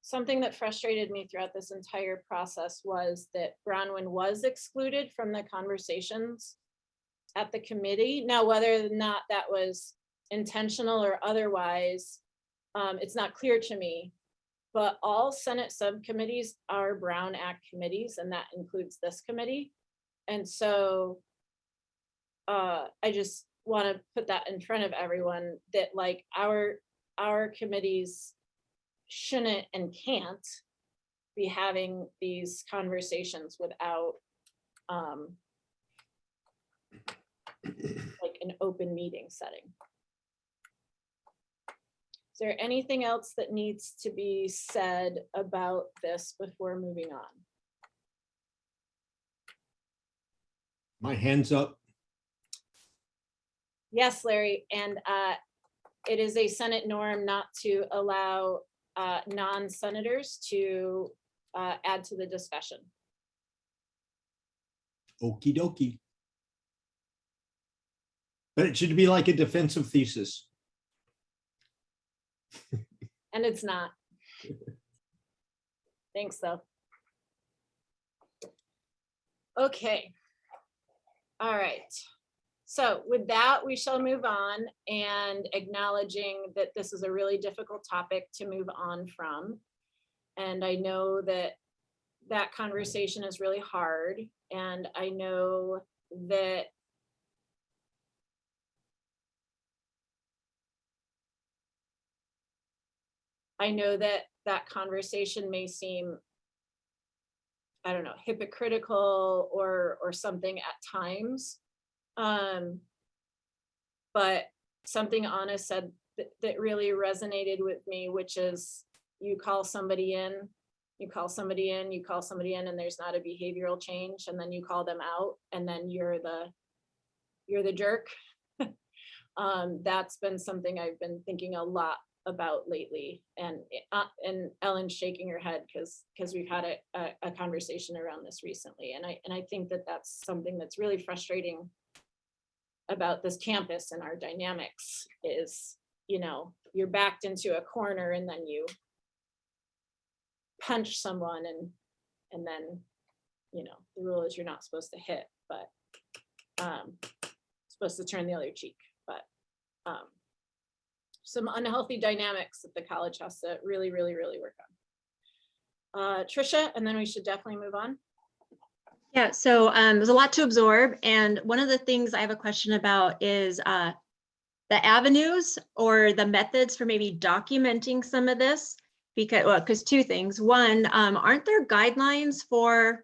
something that frustrated me throughout this entire process was that Bronwyn was excluded from the conversations at the committee. Now, whether or not that was intentional or otherwise, it's not clear to me, but all Senate subcommittees are Brown Act committees, and that includes this committee. And so I just want to put that in front of everyone that like our committees shouldn't and can't be having these conversations without like an open meeting setting. Is there anything else that needs to be said about this before moving on? My hand's up. Yes, Larry, and it is a Senate norm not to allow non-senators to add to the discussion. Okie dokie. But it should be like a defensive thesis. And it's not. Thanks, though. Okay. All right. So with that, we shall move on, and acknowledging that this is a really difficult topic to move on from. And I know that that conversation is really hard. And I know that that conversation may seem, I don't know, hypocritical or something at times. But something Anna said that really resonated with me, which is you call somebody in, You call somebody in, and there's not a behavioral change, and then you call them out, and then you're the jerk. That's been something I've been thinking a lot about lately, and Ellen's shaking her head because we've had a conversation around this recently, and I think that that's something that's really frustrating about this campus and our dynamics is, you're backed into a corner and then you punch someone and then, the rule is you're not supposed to hit, but supposed to turn the other cheek, but some unhealthy dynamics that the college has to really, really, really work on. Trisha, and then we should definitely move on. Yeah, so there's a lot to absorb. And one of the things I have a question about is the avenues or the methods for maybe documenting some of this. Because two things. One, aren't there guidelines for,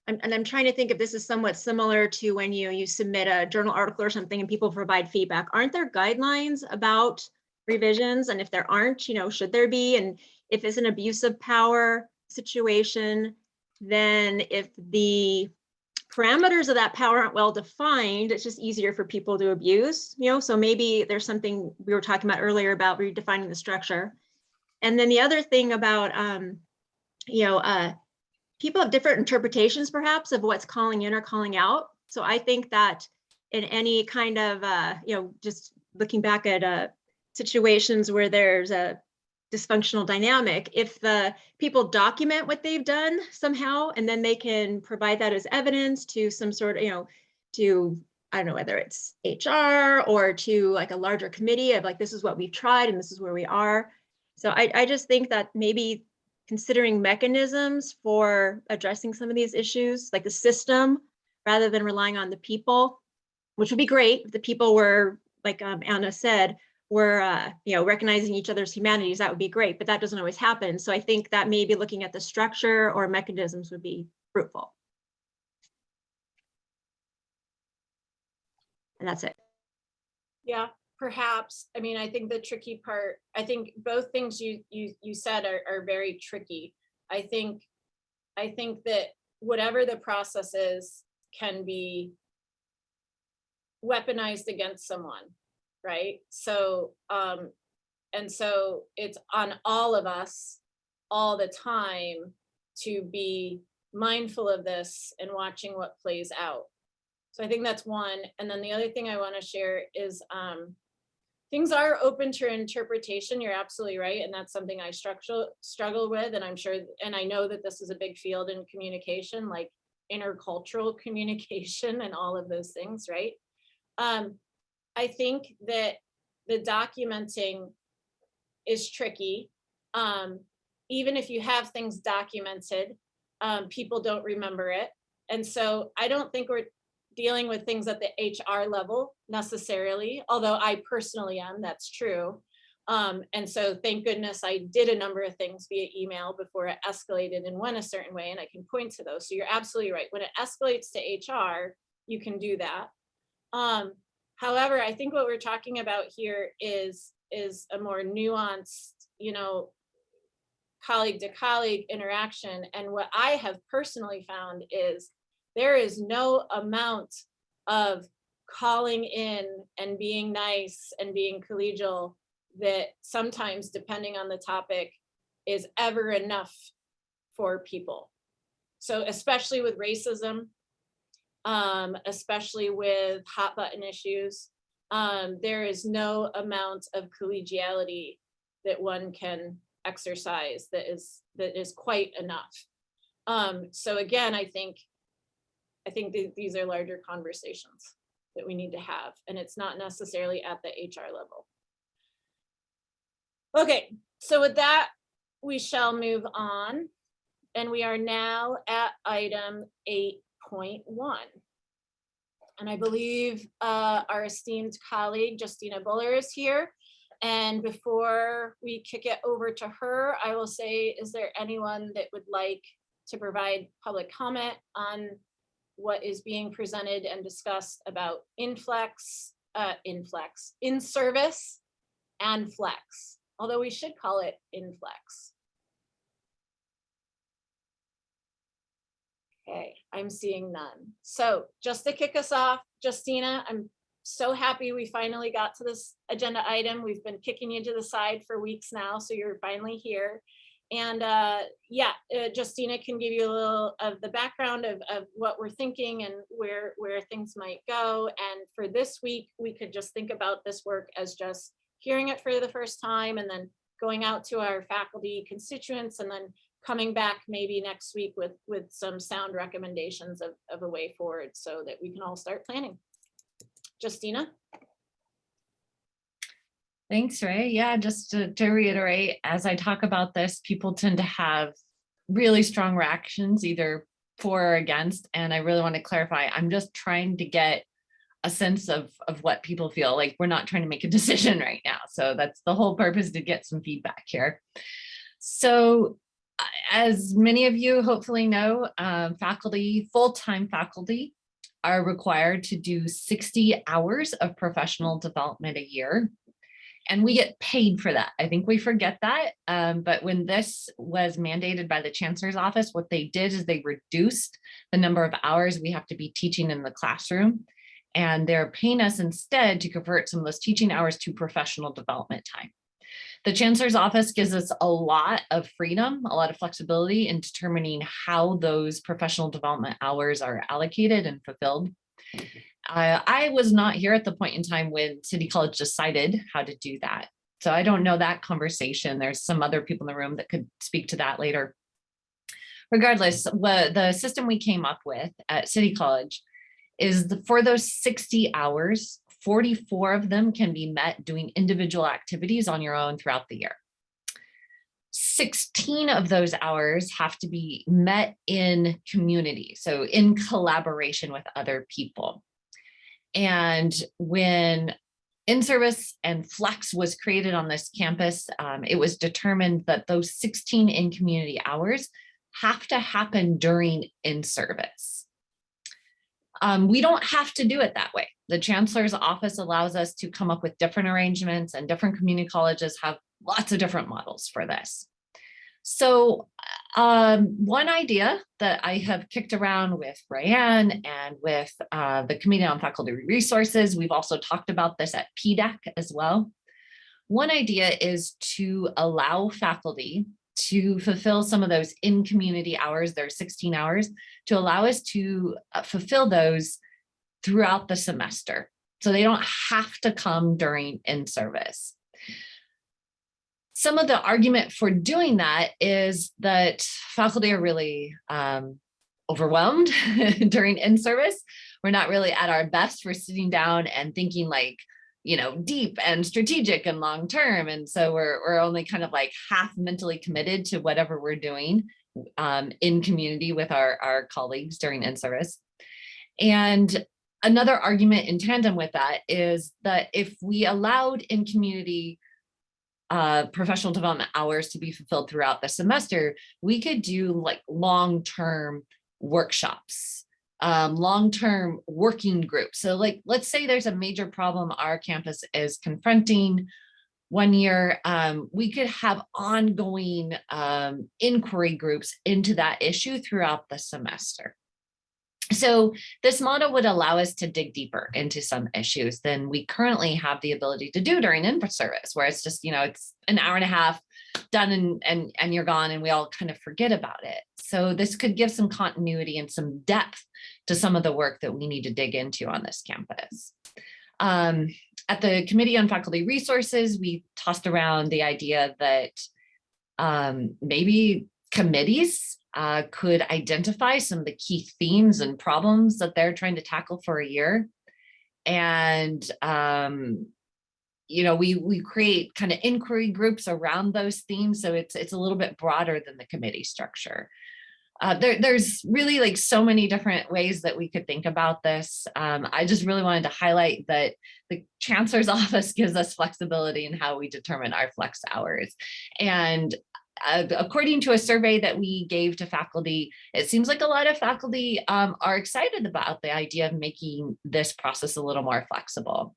and I'm trying to think if this is somewhat similar to when you submit a journal article or something and people provide feedback. Aren't there guidelines about revisions? And if there aren't, should there be? And if it's an abuse of power situation, then if the parameters of that power aren't well defined, it's just easier for people to abuse, so maybe there's something we were talking about earlier about redefining the structure. And then the other thing about, people have different interpretations perhaps of what's calling in or calling out. So I think that in any kind of, just looking back at situations where there's a dysfunctional dynamic, if the people document what they've done somehow, and then they can provide that as evidence to some sort of, to, I don't know, whether it's HR or to like a larger committee of like, this is what we've tried and this is where we are. So I just think that maybe considering mechanisms for addressing some of these issues, like the system, rather than relying on the people, which would be great if the people were, like Anna said, were recognizing each other's humanities, that would be great, but that doesn't always happen. So I think that maybe looking at the structure or mechanisms would be fruitful. And that's it. Yeah, perhaps. I mean, I think the tricky part, I think both things you said are very tricky. I think that whatever the process is can be weaponized against someone, right? So, and so it's on all of us all the time to be mindful of this and watching what plays out. So I think that's one. And then the other thing I want to share is things are open to interpretation. You're absolutely right. And that's something I struggle with. And I'm sure, and I know that this is a big field in communication, like intercultural communication and all of those things, right? I think that the documenting is tricky. Even if you have things documented, people don't remember it. And so I don't think we're dealing with things at the HR level necessarily, although I personally am, that's true. And so thank goodness I did a number of things via email before it escalated and went a certain way, and I can point to those. So you're absolutely right. When it escalates to HR, you can do that. However, I think what we're talking about here is a more nuanced, colleague to colleague interaction. And what I have personally found is there is no amount of calling in and being nice and being collegial that sometimes, depending on the topic, is ever enough for people. So especially with racism, especially with hot button issues, there is no amount of collegiality that one can exercise that is quite enough. So again, I think these are larger conversations that we need to have, and it's not necessarily at the HR level. Okay, so with that, we shall move on, and we are now at item 8.1. And I believe our esteemed colleague, Justina Buller, is here. And before we kick it over to her, I will say, is there anyone that would like to provide public comment on what is being presented and discussed about in-service and flex, although we should call it in-flex. Okay, I'm seeing none. So just to kick us off, Justina, I'm so happy we finally got to this agenda item. We've been kicking you to the side for weeks now, so you're finally here. And Justina can give you a little of the background of what we're thinking and where things might go. And for this week, we could just think about this work as just hearing it for the first time and then going out to our faculty constituents and then coming back maybe next week with some sound recommendations of a way forward so that we can all start planning. Justina? Thanks, Ray. Yeah, just to reiterate, as I talk about this, people tend to have really strong reactions, either for or against. And I really want to clarify, I'm just trying to get a sense of what people feel. Like, we're not trying to make a decision right now. So that's the whole purpose, to get some feedback here. So as many of you hopefully know, faculty, full-time faculty are required to do 60 hours of professional development a year. And we get paid for that. I think we forget that. But when this was mandated by the Chancellor's office, what they did is they reduced the number of hours we have to be teaching in the classroom. And they're paying us instead to convert some of those teaching hours to professional development time. The Chancellor's office gives us a lot of freedom, a lot of flexibility in determining how those professional development hours are allocated and fulfilled. I was not here at the point in time when City College decided how to do that. So I don't know that conversation. There's some other people in the room that could speak to that later. Regardless, the system we came up with at City College is for those 60 hours, 44 of them can be met doing individual activities on your own throughout the year. 16 of those hours have to be met in community, so in collaboration with other people. And when in-service and flex was created on this campus, it was determined that those 16 in-community hours have to happen during in-service. We don't have to do it that way. The Chancellor's office allows us to come up with different arrangements, and different community colleges have lots of different models for this. So one idea that I have kicked around with Rayanne and with the Committee on Faculty Resources, we've also talked about this at PDAC as well. One idea is to allow faculty to fulfill some of those in-community hours, their 16 hours, to allow us to fulfill those throughout the semester. So they don't have to come during in-service. Some of the argument for doing that is that faculty are really overwhelmed during in-service. We're not really at our best for sitting down and thinking like, you know, deep and strategic and long-term. And so we're only kind of like half mentally committed to whatever we're doing in community with our colleagues during in-service. And another argument in tandem with that is that if we allowed in community professional development hours to be fulfilled throughout the semester, we could do like long-term workshops, long-term working groups. So like, let's say there's a major problem our campus is confronting one year, we could have ongoing inquiry groups into that issue throughout the semester. So this model would allow us to dig deeper into some issues than we currently have the ability to do during in-service, where it's just, you know, it's an hour and a half done and you're gone and we all kind of forget about it. So this could give some continuity and some depth to some of the work that we need to dig into on this campus. At the Committee on Faculty Resources, we tossed around the idea that maybe committees could identify some of the key themes and problems that they're trying to tackle for a year. And, you know, we create kind of inquiry groups around those themes. So it's a little bit broader than the committee structure. There's really like so many different ways that we could think about this. I just really wanted to highlight that the Chancellor's office gives us flexibility in how we determine our flex hours. And according to a survey that we gave to faculty, it seems like a lot of faculty are excited about the idea of making this process a little more flexible.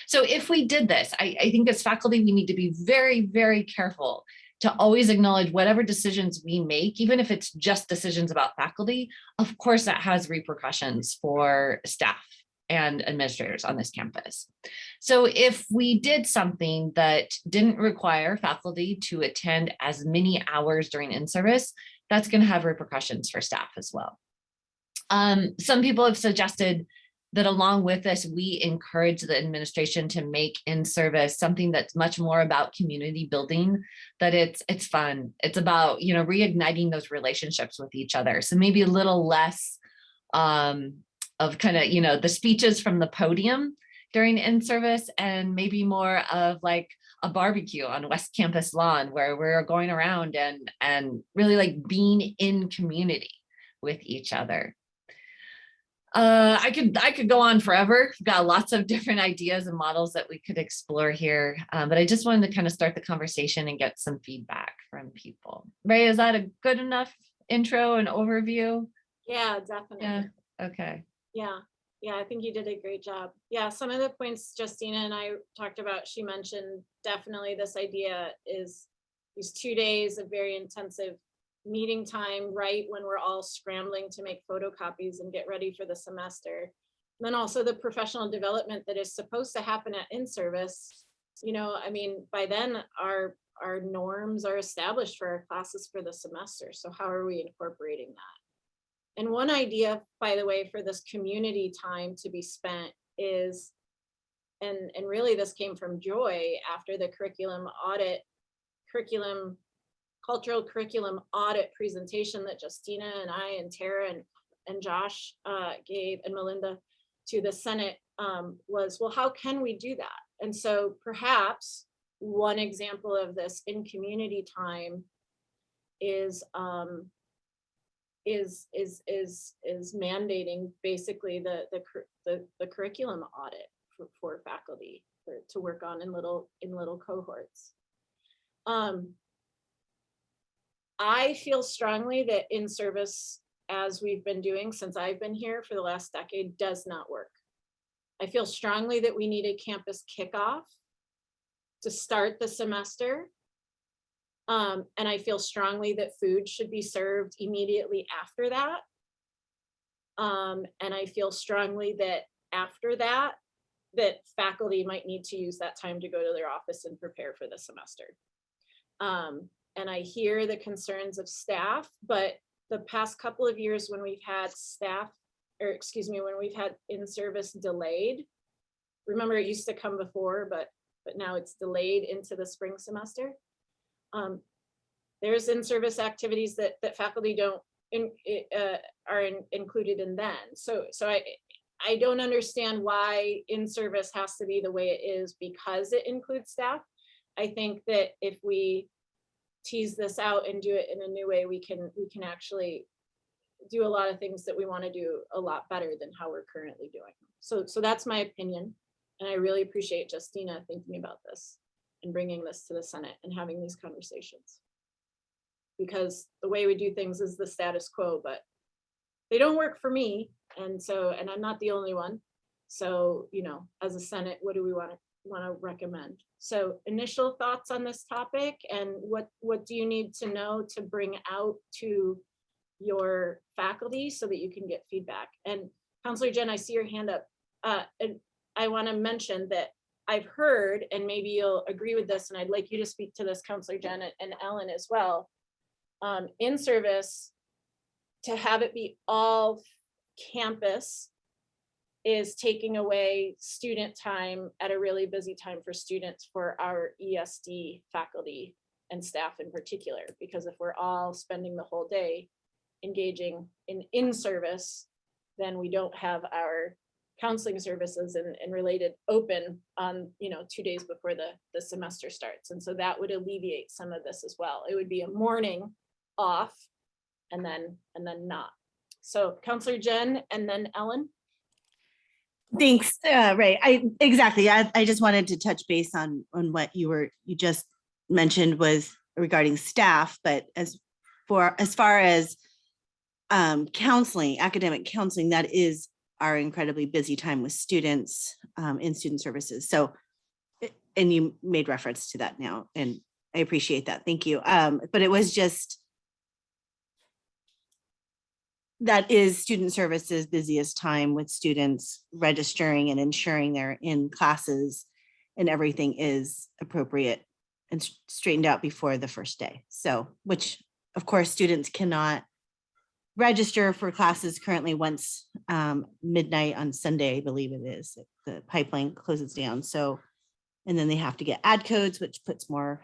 So if we did this, I think as faculty, we need to be very, very careful to always acknowledge whatever decisions we make, even if it's just decisions about faculty, of course, that has repercussions for staff and administrators on this campus. So if we did something that didn't require faculty to attend as many hours during in-service, that's going to have repercussions for staff as well. Some people have suggested that along with this, we encourage the administration to make in-service something that's much more about community building, that it's fun. It's about, you know, reigniting those relationships with each other. So maybe a little less of kind of, you know, the speeches from the podium during in-service, and maybe more of like a barbecue on West Campus lawn where we're going around and really like being in community with each other. I could go on forever. We've got lots of different ideas and models that we could explore here, but I just wanted to kind of start the conversation and get some feedback from people. Ray, is that a good enough intro and overview? Yeah, definitely. Yeah. Okay. Yeah, I think you did a great job. Yeah, some of the points Justina and I talked about, she mentioned definitely this idea is these 2 days of very intensive meeting time right when we're all scrambling to make photocopies and get ready for the semester. And then also the professional development that is supposed to happen at in-service. You know, I mean, by then our norms are established for our classes for the semester. So how are we incorporating that? And one idea, by the way, for this community time to be spent is, and really this came from Joy after the cultural curriculum audit presentation that Justina and I and Tara and Josh gave, and Melinda, to the Senate, was, well, how can we do that? And so perhaps one example of this in community time is mandating basically the curriculum audit for faculty to work on in little cohorts. I feel strongly that in-service, as we've been doing since I've been here for the last decade, does not work. I feel strongly that we need a campus kickoff to start the semester. And I feel strongly that food should be served immediately after that. And I feel strongly that after that, that faculty might need to use that time to go to their office and prepare for the semester. And I hear the concerns of staff, but the past couple of years when we've had when we've had in-service delayed, remember it used to come before, but now it's delayed into the spring semester. There's in-service activities that faculty don't included in then. So I don't understand why in-service has to be the way it is because it includes staff. I think that if we tease this out and do it in a new way, we can actually do a lot of things that we want to do a lot better than how we're currently doing. So that's my opinion. And I really appreciate Justina thinking about this and bringing this to the Senate and having these conversations. Because the way we do things is the status quo, but they don't work for me. And I'm not the only one. So, you know, as a Senate, what do we want to recommend? So initial thoughts on this topic, and what do you need to know to bring out to your faculty so that you can get feedback? And Counselor Jen, I see your hand up. And I want to mention that I've heard, and maybe you'll agree with this, and I'd like you to speak to this, Counselor Jen and Ellen as well, in service, to have it be all campus is taking away student time at a really busy time for students, for our ESD faculty and staff in particular, because if we're all spending the whole day engaging in service, then we don't have our counseling services and related open on 2 days before the semester starts. And so that would alleviate some of this as well. It would be a morning off and then not. So Counselor Jen and then Ellen. Thanks, Ray. I just wanted to touch base on what you just mentioned was regarding staff, but as far as counseling, academic counseling, that is our incredibly busy time with students in student services. So, and you made reference to that now, and I appreciate that. Thank you. But it was just, that is student services busiest time with students registering and ensuring they're in classes and everything is appropriate and straightened out before the first day. So, which of course, students cannot register for classes currently once midnight on Sunday, I believe it is, the pipeline closes down. So, and then they have to get ad codes, which puts more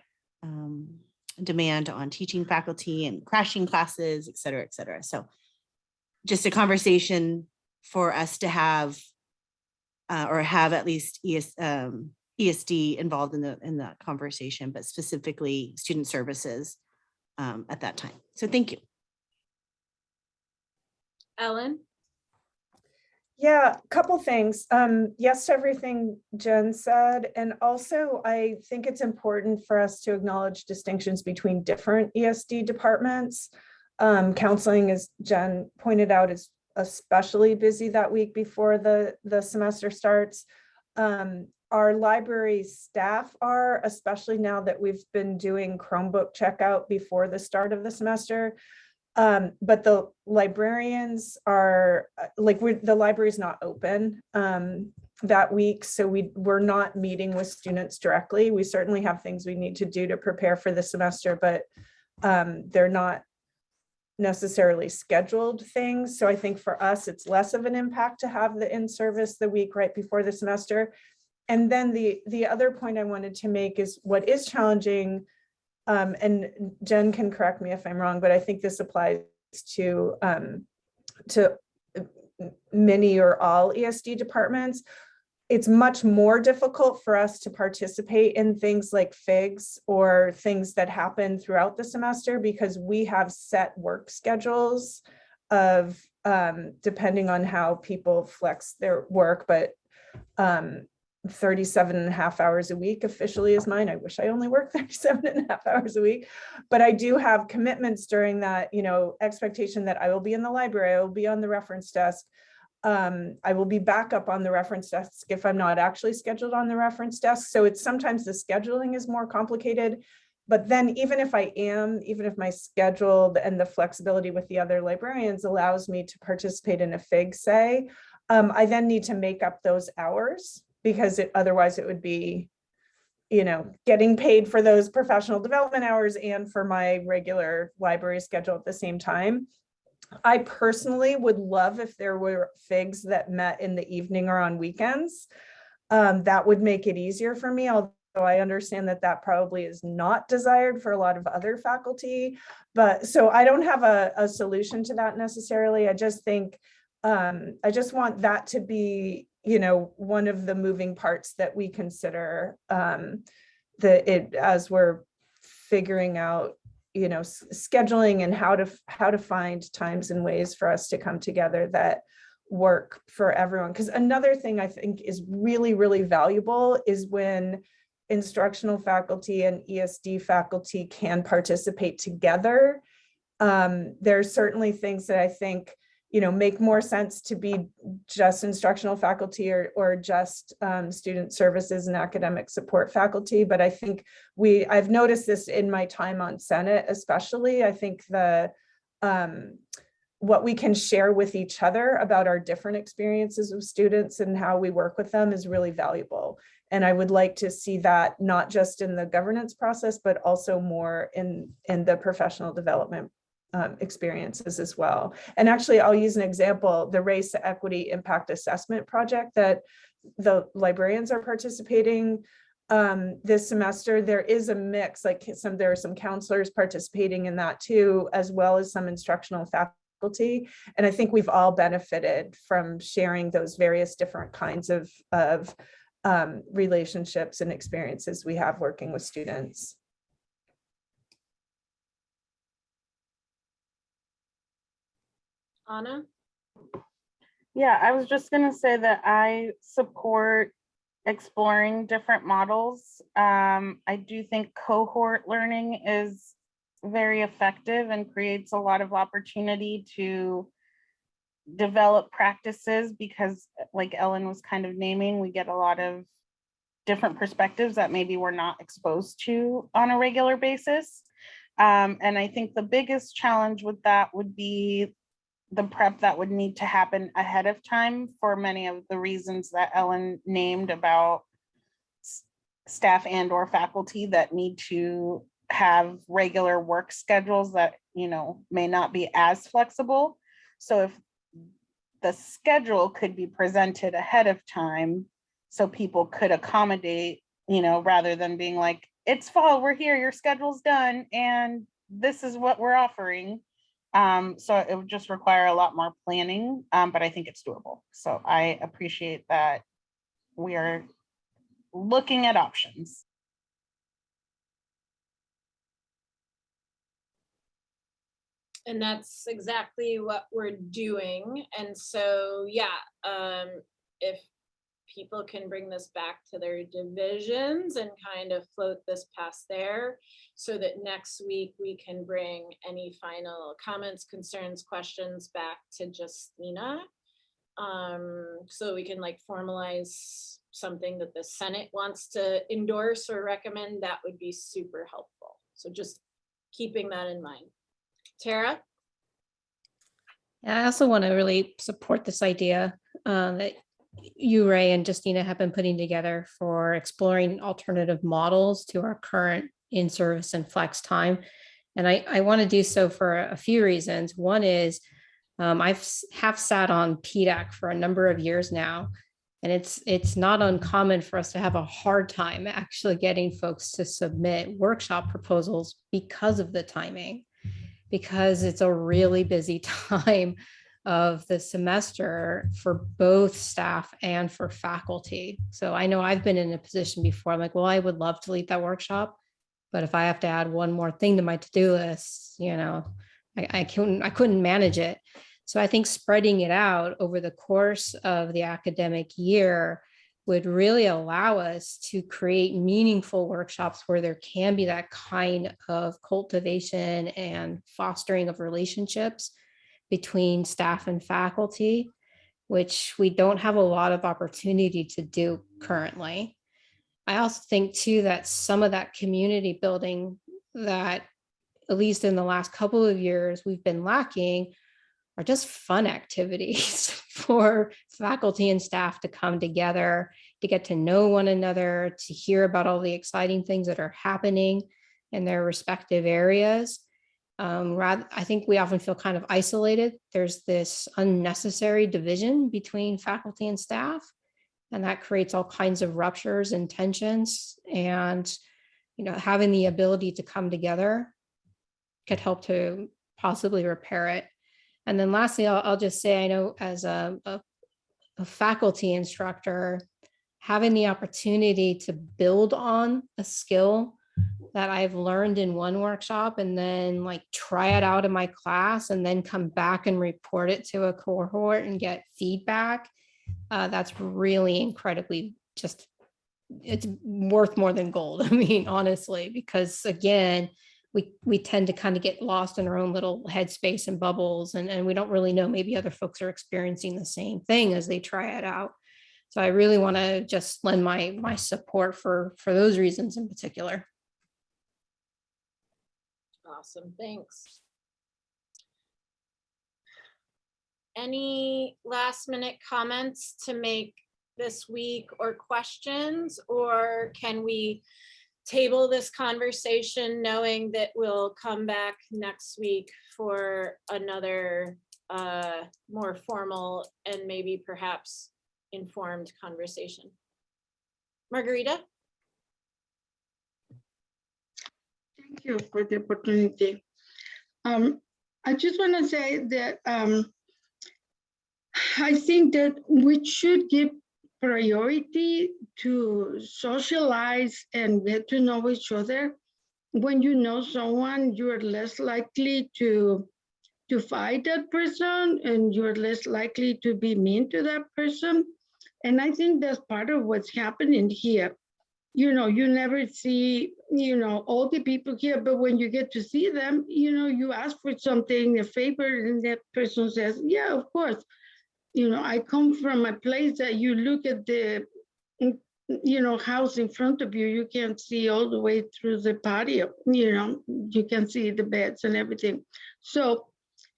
demand on teaching faculty and crashing classes, et cetera, et cetera. So just a conversation for us to have or have at least ESD involved in that conversation, but specifically student services at that time. So thank you. Ellen? Yeah, a couple things. Yes to everything Jen said. And also, I think it's important for us to acknowledge distinctions between different ESD departments. Counseling, as Jen pointed out, is especially busy that week before the semester starts. Our library staff are, especially now that we've been doing Chromebook checkout before the start of the semester. But the librarians are the library's not open that week. So we're not meeting with students directly. We certainly have things we need to do to prepare for the semester, but they're not necessarily scheduled things. So I think for us, it's less of an impact to have the in-service the week right before the semester. And then the other point I wanted to make is what is challenging, and Jen can correct me if I'm wrong, but I think this applies to many or all ESD departments. It's much more difficult for us to participate in things like FIGs or things that happen throughout the semester because we have set work schedules of depending on how people flex their work, but 37 and a half hours a week officially is mine. I wish I only worked 37 and a half hours a week, but I do have commitments during that, expectation that I will be in the library, I will be on the reference desk. I will be back up on the reference desk if I'm not actually scheduled on the reference desk. So it's sometimes the scheduling is more complicated, but then even if my schedule and the flexibility with the other librarians allows me to participate in a FIG, say, I then need to make up those hours because otherwise it would be, getting paid for those professional development hours and for my regular library schedule at the same time. I personally would love if there were FIGs that met in the evening or on weekends. That would make it easier for me, although I understand that probably is not desired for a lot of other faculty. But so I don't have a solution to that necessarily. I just think, I just want that to be, one of the moving parts that we consider as we're figuring out scheduling and how to find times and ways for us to come together that work for everyone. Because another thing I think is really, really valuable is when instructional faculty and ESD faculty can participate together. There's certainly things that I think make more sense to be just instructional faculty or just student services and academic support faculty. But I think I've noticed this in my time on Senate, especially. I think what we can share with each other about our different experiences with students and how we work with them is really valuable. And I would like to see that not just in the governance process, but also more in the professional development experiences as well. And actually, I'll use an example, the Race Equity Impact Assessment project that the librarians are participating this semester. There is a mix, there are some counselors participating in that too, as well as some instructional faculty. And I think we've all benefited from sharing those various different kinds of relationships and experiences we have working with students. Anna? Yeah, I was just going to say that I support exploring different models. I do think cohort learning is very effective and creates a lot of opportunity to develop practices because, like Ellen was kind of naming, we get a lot of different perspectives that maybe we're not exposed to on a regular basis. And I think the biggest challenge with that would be the prep that would need to happen ahead of time for many of the reasons that Ellen named about staff and or faculty that need to have regular work schedules that, you know, may not be as flexible. So if the schedule could be presented ahead of time so people could accommodate, you know, rather than being like, it's fall, we're here, your schedule's done, and this is what we're offering. So it would just require a lot more planning, but I think it's doable. So I appreciate that we are looking at options. And that's exactly what we're doing. And so, yeah, if people can bring this back to their divisions and kind of float this past there, so that next week we can bring any final comments, concerns, questions back to Justina. So we can like formalize something that the Senate wants to endorse or recommend, that would be super helpful. So just keeping that in mind. Tara? I also want to really support this idea that you, Ray, and Justina have been putting together for exploring alternative models to our current in-service and flex time. And I want to do so for a few reasons. One is I've sat on PDAC for a number of years now, and it's not uncommon for us to have a hard time actually getting folks to submit workshop proposals because of the timing, because it's a really busy time of the semester for both staff and for faculty. So I know I've been in a position before, I'm like, well, I would love to lead that workshop, but if I have to add one more thing to my to-do list, you know, I couldn't manage it. So I think spreading it out over the course of the academic year would really allow us to create meaningful workshops where there can be that kind of cultivation and fostering of relationships between staff and faculty, which we don't have a lot of opportunity to do currently. I also think too that some of that community building that, at least in the last couple of years, we've been lacking are just fun activities for faculty and staff to come together, to get to know one another, to hear about all the exciting things that are happening in their respective areas. I think we often feel kind of isolated. There's this unnecessary division between faculty and staff, and that creates all kinds of ruptures and tensions. And, you know, having the ability to come together could help to possibly repair it. And then lastly, I'll just say, I know as a faculty instructor, having the opportunity to build on a skill that I've learned in one workshop and then like try it out in my class and then come back and report it to a cohort and get feedback, that's really incredibly just, it's worth more than gold. I mean, honestly, because again, we tend to kind of get lost in our own little headspace and bubbles, and we don't really know, maybe other folks are experiencing the same thing as they try it out. So I really want to just lend my support for those reasons in particular. Awesome, thanks. Any last minute comments to make this week or questions, or can we table this conversation knowing that we'll come back next week for another more formal and maybe perhaps informed conversation? Margarita? Thank you for the opportunity. I just want to say that I think that we should give priority to socialize and get to know each other. When you know someone, you're less likely to fight that person, and you're less likely to be mean to that person. And I think that's part of what's happening here. You know, you never see, you know, all the people here, but when you get to see them, you know, you ask for something, a favor, and that person says, yeah, of course. You know, I come from a place that you look at the house in front of you, you can see all the way through the patio, you can see the beds and everything. So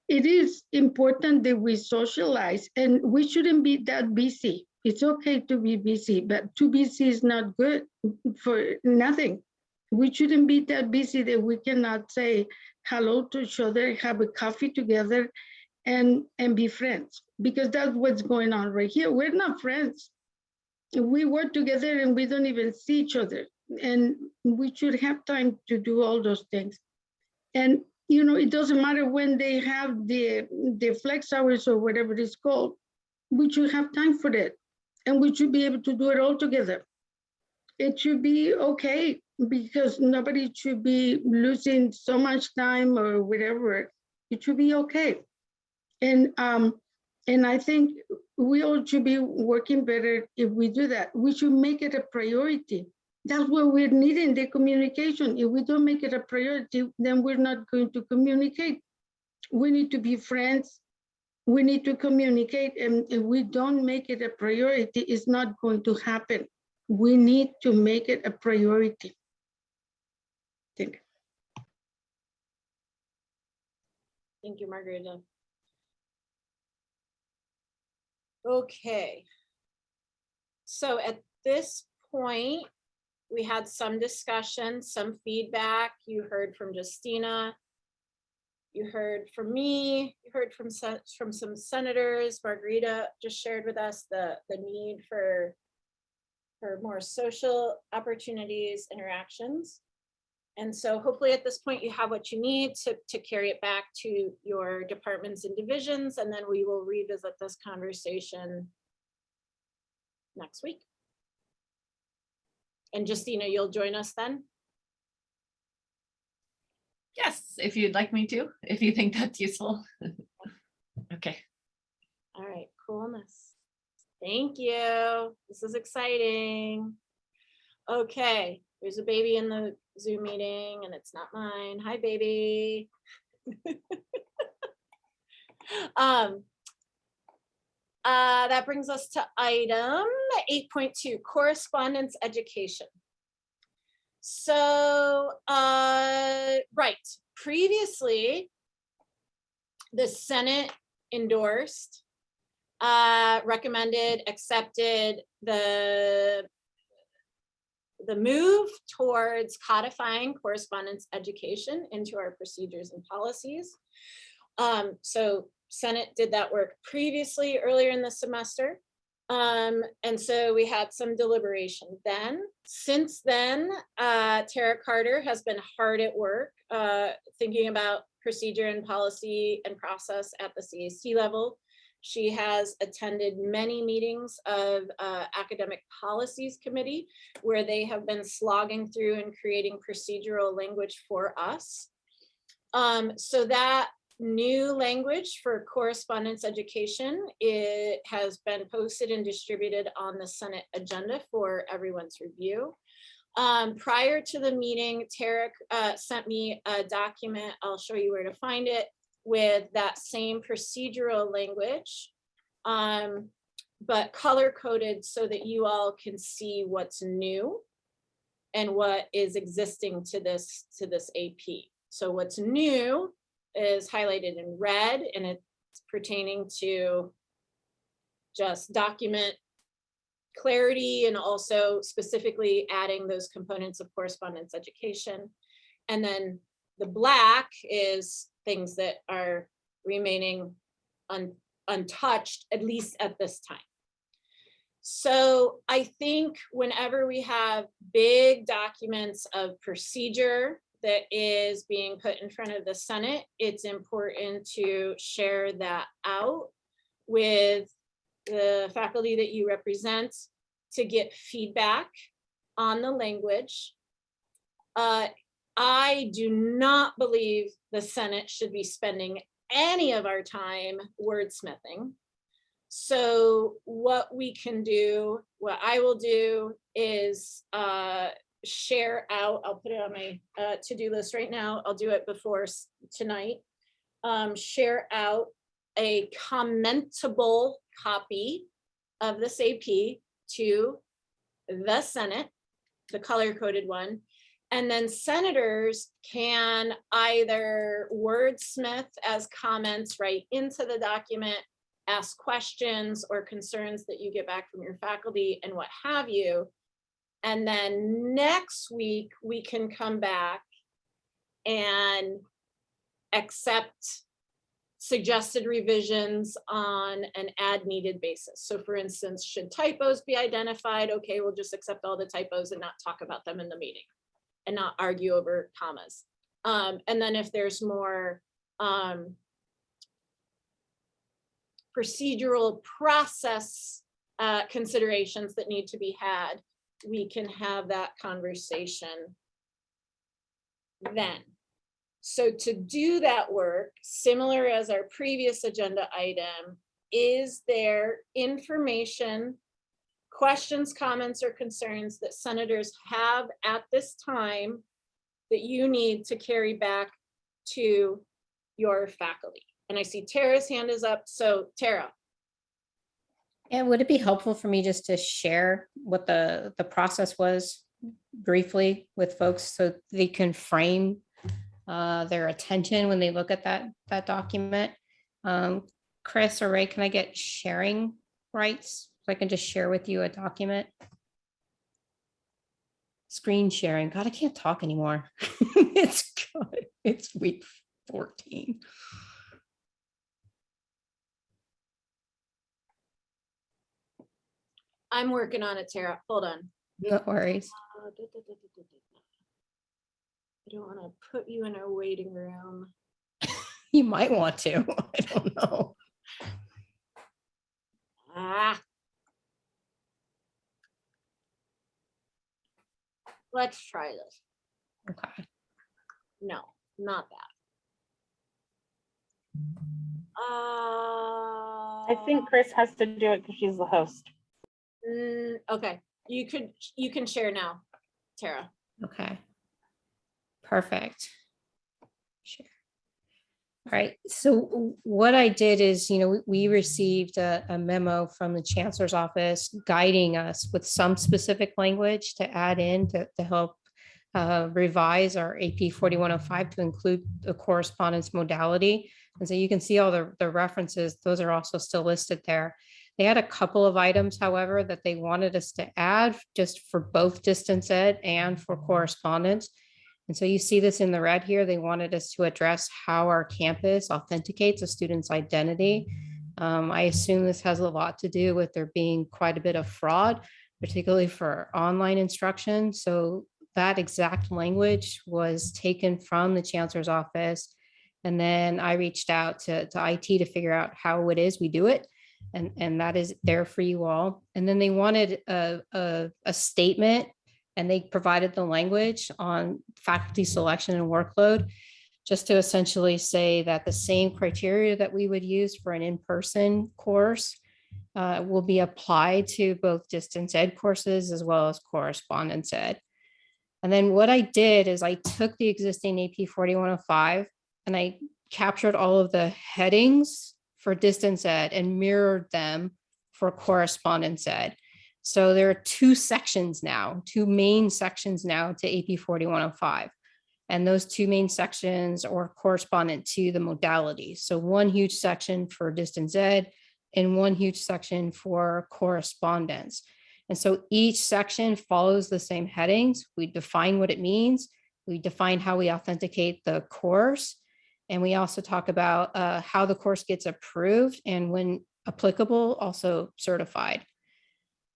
it is important that we socialize, and we shouldn't be that busy. It's okay to be busy, but too busy is not good for nothing. We shouldn't be that busy that we cannot say hello to each other, have a coffee together, and be friends, because that's what's going on right here. We're not friends. We work together and we don't even see each other, and we should have time to do all those things. And it doesn't matter when they have the flex hours or whatever it's called. We should have time for that, and we should be able to do it all together. It should be okay, because nobody should be losing so much time or whatever. It should be okay. And I think we all should be working better if we do that. We should make it a priority. That's what we're needing, the communication. If we don't make it a priority, then we're not going to communicate. We need to be friends. We need to communicate. And if we don't make it a priority, it's not going to happen. We need to make it a priority. Thank you. Thank you, Margarita. Okay. So at this point, we had some discussion, some feedback. You heard from Justina. You heard from me. You heard from some senators. Margarita just shared with us the need for more social opportunities, interactions. And so hopefully at this point you have what you need to carry it back to your departments and divisions, and then we will revisit this conversation next week. And Justina, you'll join us then? Yes, if you'd like me to, if you think that's useful. Okay. All right, coolness. Thank you. This is exciting. Okay, there's a baby in the Zoom meeting and it's not mine. Hi, baby. That brings us to item 8.2, correspondence education. So, right, previously, the Senate endorsed, recommended, accepted the move towards codifying correspondence education into our procedures and policies. So Senate did that work previously earlier in the semester. And so we had some deliberation then. Since then, Tara Carter has been hard at work thinking about procedure and policy and process at the CAC level. She has attended many meetings of Academic Policies Committee, where they have been slogging through and creating procedural language for us. So that new language for correspondence education, it has been posted and distributed on the Senate agenda for everyone's review. Prior to the meeting, Tarek sent me a document, I'll show you where to find it, with that same procedural language, but color-coded so that you all can see what's new and what is existing to this AP. So what's new is highlighted in red, and it's pertaining to just document clarity and also specifically adding those components of correspondence education. And then the black is things that are remaining untouched, at least at this time. So I think whenever we have big documents of procedure that is being put in front of the Senate, it's important to share that out with the faculty that you represent to get feedback on the language. I do not believe the Senate should be spending any of our time wordsmithing. So what we can do, what I will do is share out, I'll put it on my to-do list right now. I'll do it before tonight. Share out a commentable copy of this AP to the Senate, the color-coded one. And then senators can either wordsmith as comments right into the document, ask questions or concerns that you get back from your faculty and what have you. And then next week, we can come back and accept suggested revisions on an as needed basis. So for instance, should typos be identified? Okay, we'll just accept all the typos and not talk about them in the meeting and not argue over commas. And then if there's more procedural process considerations that need to be had, we can have that conversation then. So to do that work, similar as our previous agenda item, is there information, questions, comments, or concerns that senators have at this time that you need to carry back to your faculty? And I see Tara's hand is up. So Tara. And would it be helpful for me just to share what the process was briefly with folks so they can frame their attention when they look at that document? Chris or Ray, can I get sharing rights so I can just share with you a document? Screen sharing. God, I can't talk anymore. It's week 14. I'm working on it, Tara. Hold on. No worries. I don't want to put you in a waiting room. You might want to. I don't know. Let's try this. Okay. No, not that. I think Chris has to do it because she's the host. Okay, you can share now, Tara. Okay. Perfect. Sure. All right. So what I did is, we received a memo from the Chancellor's office guiding us with some specific language to add in to help revise our AP 4105 to include the correspondence modality. And so you can see all the references. Those are also still listed there. They had a couple of items, however, that they wanted us to add just for both distance ed and for correspondence. And so you see this in the red here. They wanted us to address how our campus authenticates a student's identity. I assume this has a lot to do with there being quite a bit of fraud, particularly for online instruction. So that exact language was taken from the Chancellor's office. And then I reached out to IT to figure out how it is we do it. And that is there for you all. And then they wanted a statement, and they provided the language on faculty selection and workload, just to essentially say that the same criteria that we would use for an in-person course will be applied to both distance ed courses as well as correspondence ed. And then what I did is I took the existing AP 4105 and I captured all of the headings for distance ed and mirrored them for correspondence ed. So there are two main sections now to AP 4105. And those two main sections are correspondent to the modality. So one huge section for distance ed and one huge section for correspondence. And so each section follows the same headings. We define what it means. We define how we authenticate the course. And we also talk about how the course gets approved and, when applicable, also certified.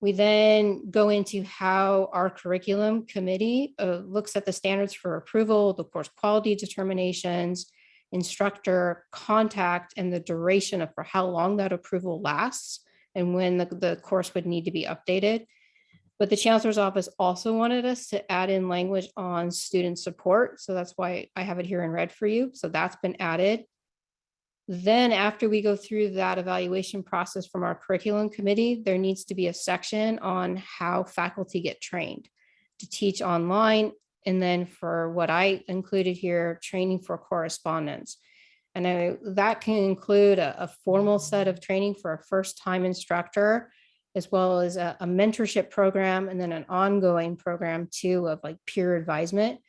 We then go into how our curriculum committee looks at the standards for approval, the course quality determinations, instructor contact, and the duration for how long that approval lasts and when the course would need to be updated. But the Chancellor's office also wanted us to add in language on student support. So that's why I have it here in red for you. So that's been added. Then after we go through that evaluation process from our curriculum committee, there needs to be a section on how faculty get trained to teach online. And then for what I included here, training for correspondence. And that can include a formal set of training for a first-time instructor, as well as a mentorship program, and then an ongoing program too of like peer advisement.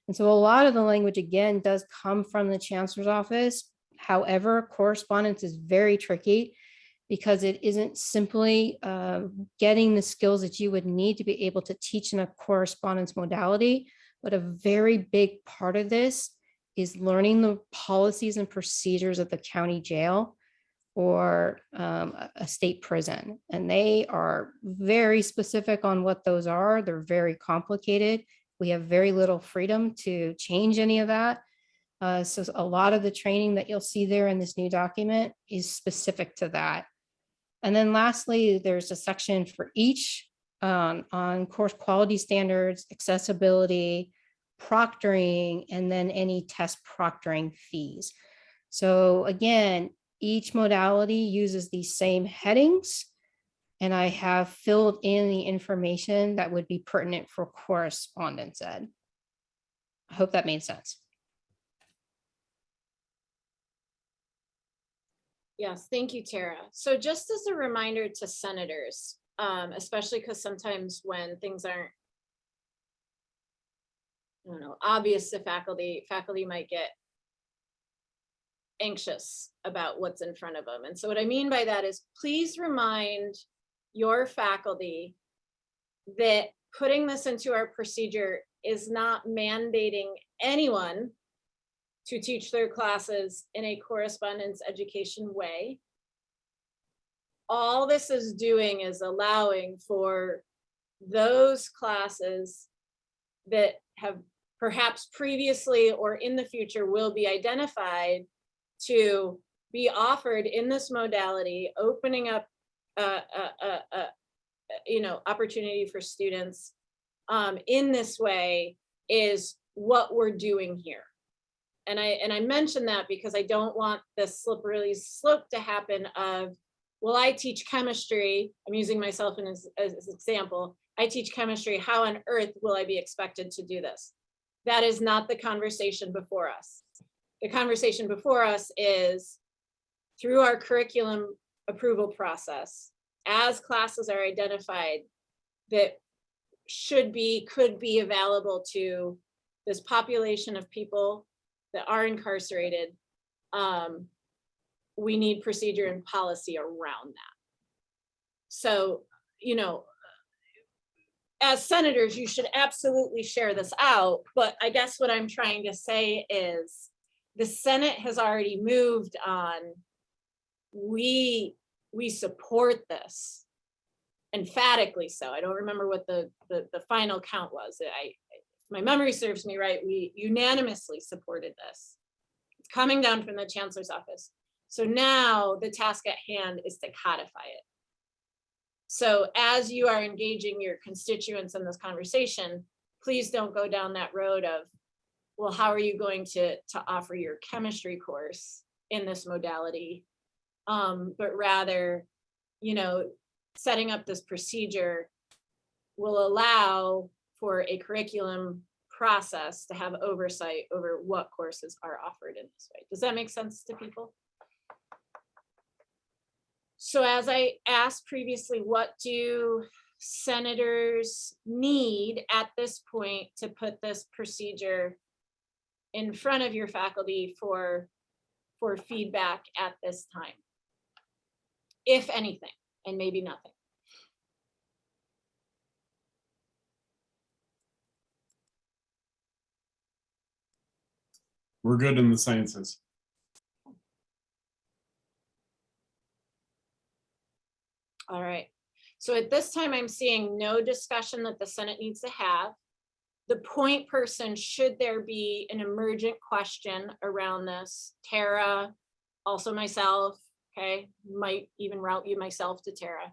And so a lot of the language, again, does come from the chancellor's office. However, correspondence is very tricky because it isn't simply getting the skills that you would need to be able to teach in a correspondence modality, but a very big part of this is learning the policies and procedures of the county jail or a state prison. And they are very specific on what those are. They're very complicated. We have very little freedom to change any of that. So a lot of the training that you'll see there in this new document is specific to that. And then lastly, there's a section for each on course quality standards, accessibility, proctoring, and then any test proctoring fees. So again, each modality uses these same headings, and I have filled in the information that would be pertinent for correspondence ed. I hope that made sense. Yes, thank you, Tara. So just as a reminder to senators, especially because sometimes when things aren't, I don't know, obvious to faculty might get anxious about what's in front of them. And so what I mean by that is please remind your faculty that putting this into our procedure is not mandating anyone to teach their classes in a correspondence education way. All this is doing is allowing for those classes that have perhaps previously or in the future will be identified to be offered in this modality, opening up opportunity for students in this way is what we're doing here. And I mention that because I don't want this slippery slope to happen of, well, I teach chemistry. I'm using myself as an example. I teach chemistry. How on earth will I be expected to do this? That is not the conversation before us. The conversation before us is through our curriculum approval process, as classes are identified that could be available to this population of people that are incarcerated, we need procedure and policy around that. So, as senators, you should absolutely share this out, but I guess what I'm trying to say is the Senate has already moved on. We support this, emphatically so. I don't remember what the final count was. My memory serves me right, we unanimously supported this. It's coming down from the chancellor's office. So now the task at hand is to codify it. So as you are engaging your constituents in this conversation, please don't go down that road of, well, how are you going to offer your chemistry course in this modality? But rather, setting up this procedure will allow for a curriculum process to have oversight over what courses are offered in this way. Does that make sense to people? So as I asked previously, what do senators need at this point to put this procedure in front of your faculty for feedback at this time? If anything, and maybe nothing. We're good in the sciences. All right. So at this time, I'm seeing no discussion that the Senate needs to have. The point person, should there be an emergent question around this, Tara, also myself, okay, might even route you myself to Tara.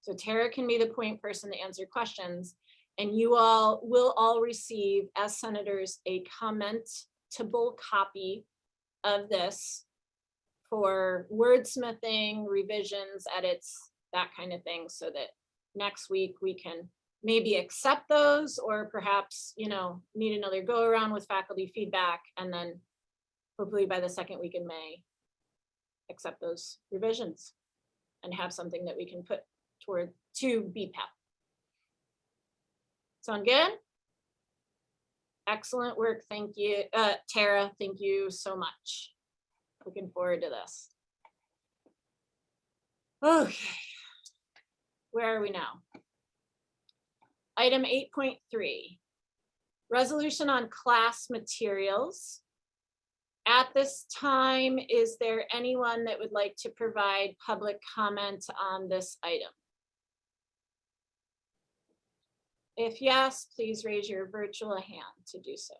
So Tara can be the point person to answer questions, and you all will all receive, as senators, a commentable copy of this for wordsmithing, revisions, edits, that kind of thing, so that next week we can maybe accept those, or perhaps, need another go around with faculty feedback, and then hopefully by the second week in May, accept those revisions and have something that we can put toward to BPAP. Sound good? Excellent work. Thank you, Tara. Thank you so much. Looking forward to this. Okay, where are we now? Item 8.3, resolution on class materials. At this time, is there anyone that would like to provide public comment on this item? If yes, please raise your virtual hand to do so.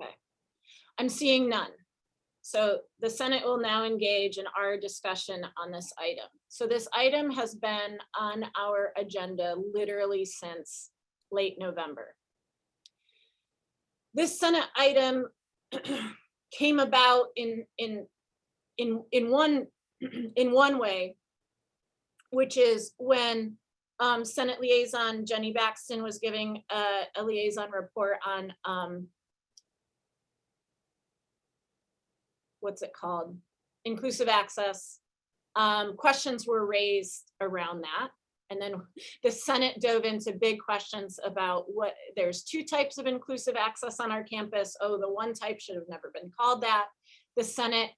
Okay, I'm seeing none. So the Senate will now engage in our discussion on this item. So this item has been on our agenda literally since late November. This Senate item came about in one way, which is when Senate Liaison Jenny Baxton was giving a liaison report on what's it called? Inclusive access. Questions were raised around that. And then the Senate dove into big questions about what, there's two types of inclusive access on our campus. Oh, the one type should have never been called that. The Senate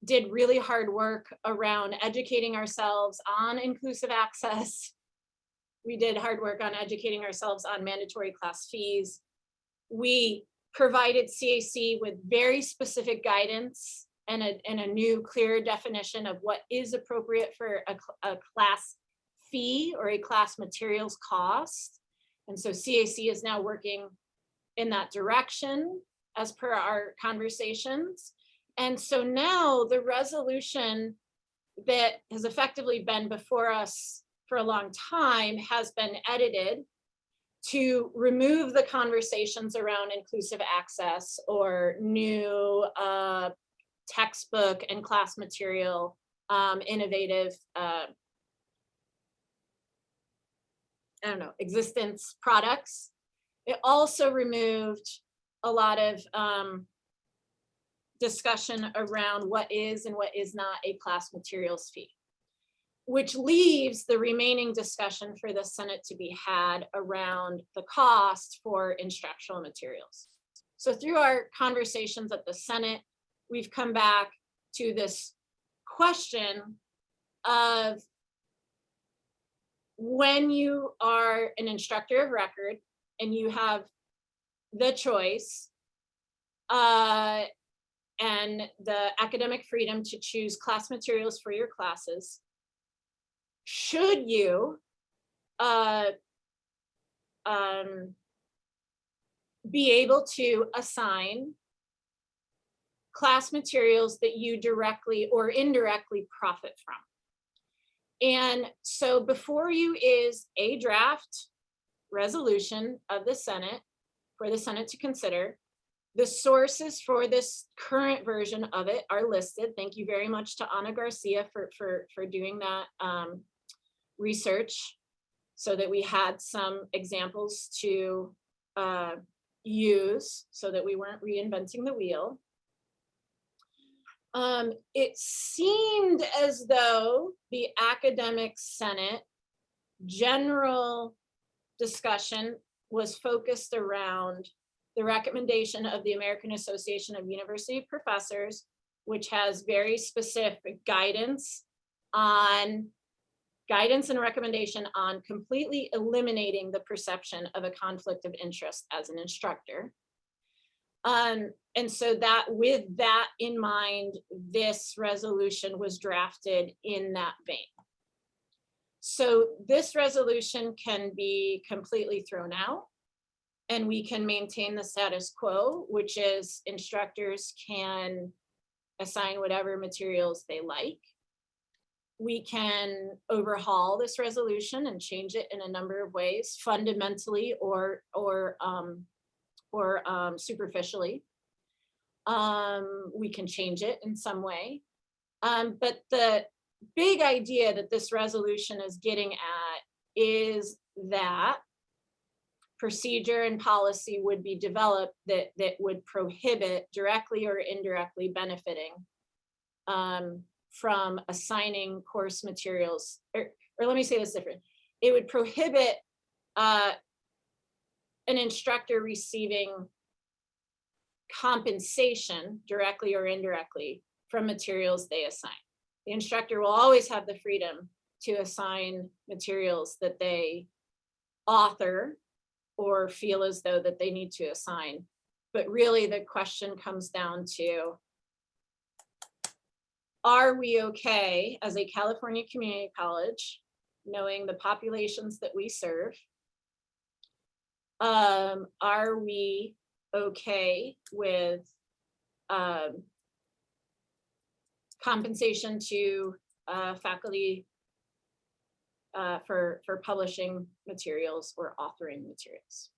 did really hard work around educating ourselves on inclusive access. We did hard work on educating ourselves on mandatory class fees. We provided CAC with very specific guidance and a new clear definition of what is appropriate for a class fee or a class materials cost. And so CAC is now working in that direction as per our conversations. And so now the resolution that has effectively been before us for a long time has been edited to remove the conversations around inclusive access or new textbook and class material innovative existence products. It also removed a lot of discussion around what is and what is not a class materials fee, which leaves the remaining discussion for the Senate to be had around the cost for instructional materials. So through our conversations at the Senate, we've come back to this question of when you are an instructor of record and you have the choice and the academic freedom to choose class materials for your classes, should you be able to assign class materials that you directly or indirectly profit from? And so before you is a draft resolution of the Senate for the Senate to consider. The sources for this current version of it are listed. Thank you very much to Ana Garcia for doing that research so that we had some examples to use so that we weren't reinventing the wheel. It seemed as though the academic Senate general discussion was focused around the recommendation of the American Association of University Professors, which has very specific guidance and recommendation on completely eliminating the perception of a conflict of interest as an instructor. And so that with that in mind, this resolution was drafted in that vein. So this resolution can be completely thrown out and we can maintain the status quo, which is instructors can assign whatever materials they like. We can overhaul this resolution and change it in a number of ways, fundamentally or superficially. We can change it in some way. But the big idea that this resolution is getting at is that procedure and policy would be developed that would prohibit directly or indirectly benefiting from assigning course materials, or let me say this different. It would prohibit an instructor receiving compensation directly or indirectly from materials they assign. The instructor will always have the freedom to assign materials that they author or feel as though that they need to assign. But really the question comes down to, are we okay as a California community college, knowing the populations that we serve? Are we okay with compensation to faculty for publishing materials or authoring materials?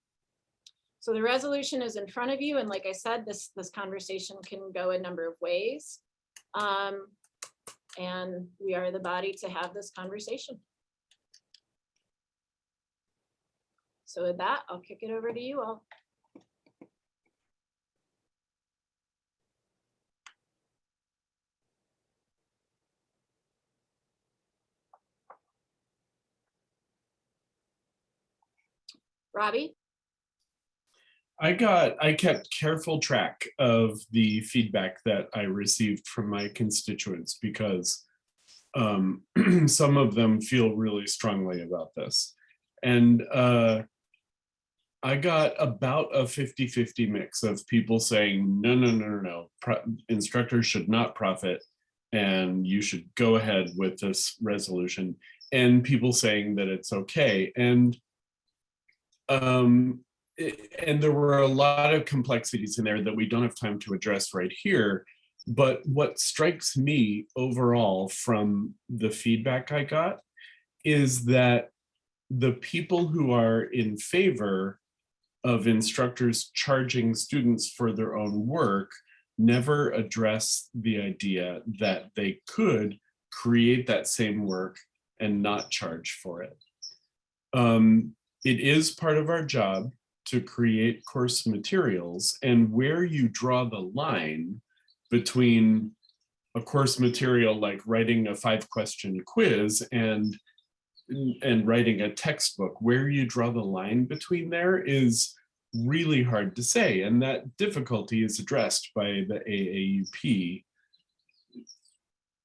So the resolution is in front of you, and like I said, this conversation can go a number of ways. And we are the body to have this conversation. So with that, I'll kick it over to you all. Robbie? I kept careful track of the feedback that I received from my constituents because some of them feel really strongly about this. And I got about a 50-50 mix of people saying, no, instructors should not profit and you should go ahead with this resolution, and people saying that it's okay. And there were a lot of complexities in there that we don't have time to address right here. But what strikes me overall from the feedback I got is that the people who are in favor of instructors charging students for their own work never address the idea that they could create that same work and not charge for it. It is part of our job to create course materials, and where you draw the line between a course material like writing a 5-question quiz and writing a textbook, where you draw the line between there is really hard to say, and that difficulty is addressed by the AAUP.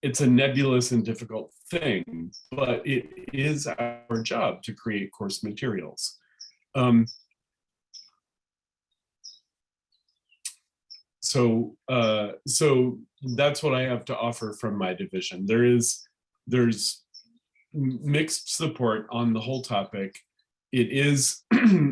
It's a nebulous and difficult thing, but it is our job to create course materials. So that's what I have to offer from my division. There's mixed support on the whole topic. It is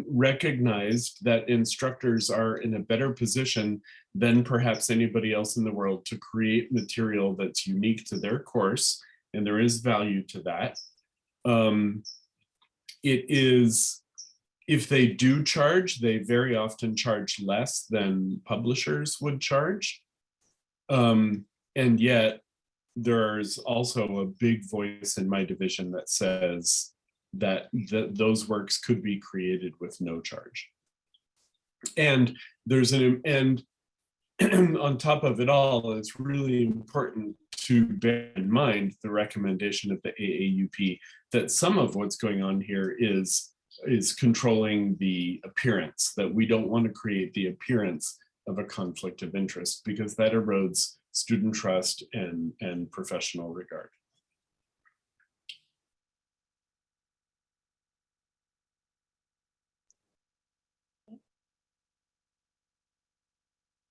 recognized that instructors are in a better position than perhaps anybody else in the world to create material that's unique to their course, and there is value to that. It is, if they do charge, they very often charge less than publishers would charge. And yet there's also a big voice in my division that says that those works could be created with no charge. And there's and on top of it all, it's really important to bear in mind the recommendation of the AAUP that some of what's going on here is controlling the appearance, that we don't want to create the appearance of a conflict of interest, because that erodes student trust and professional regard.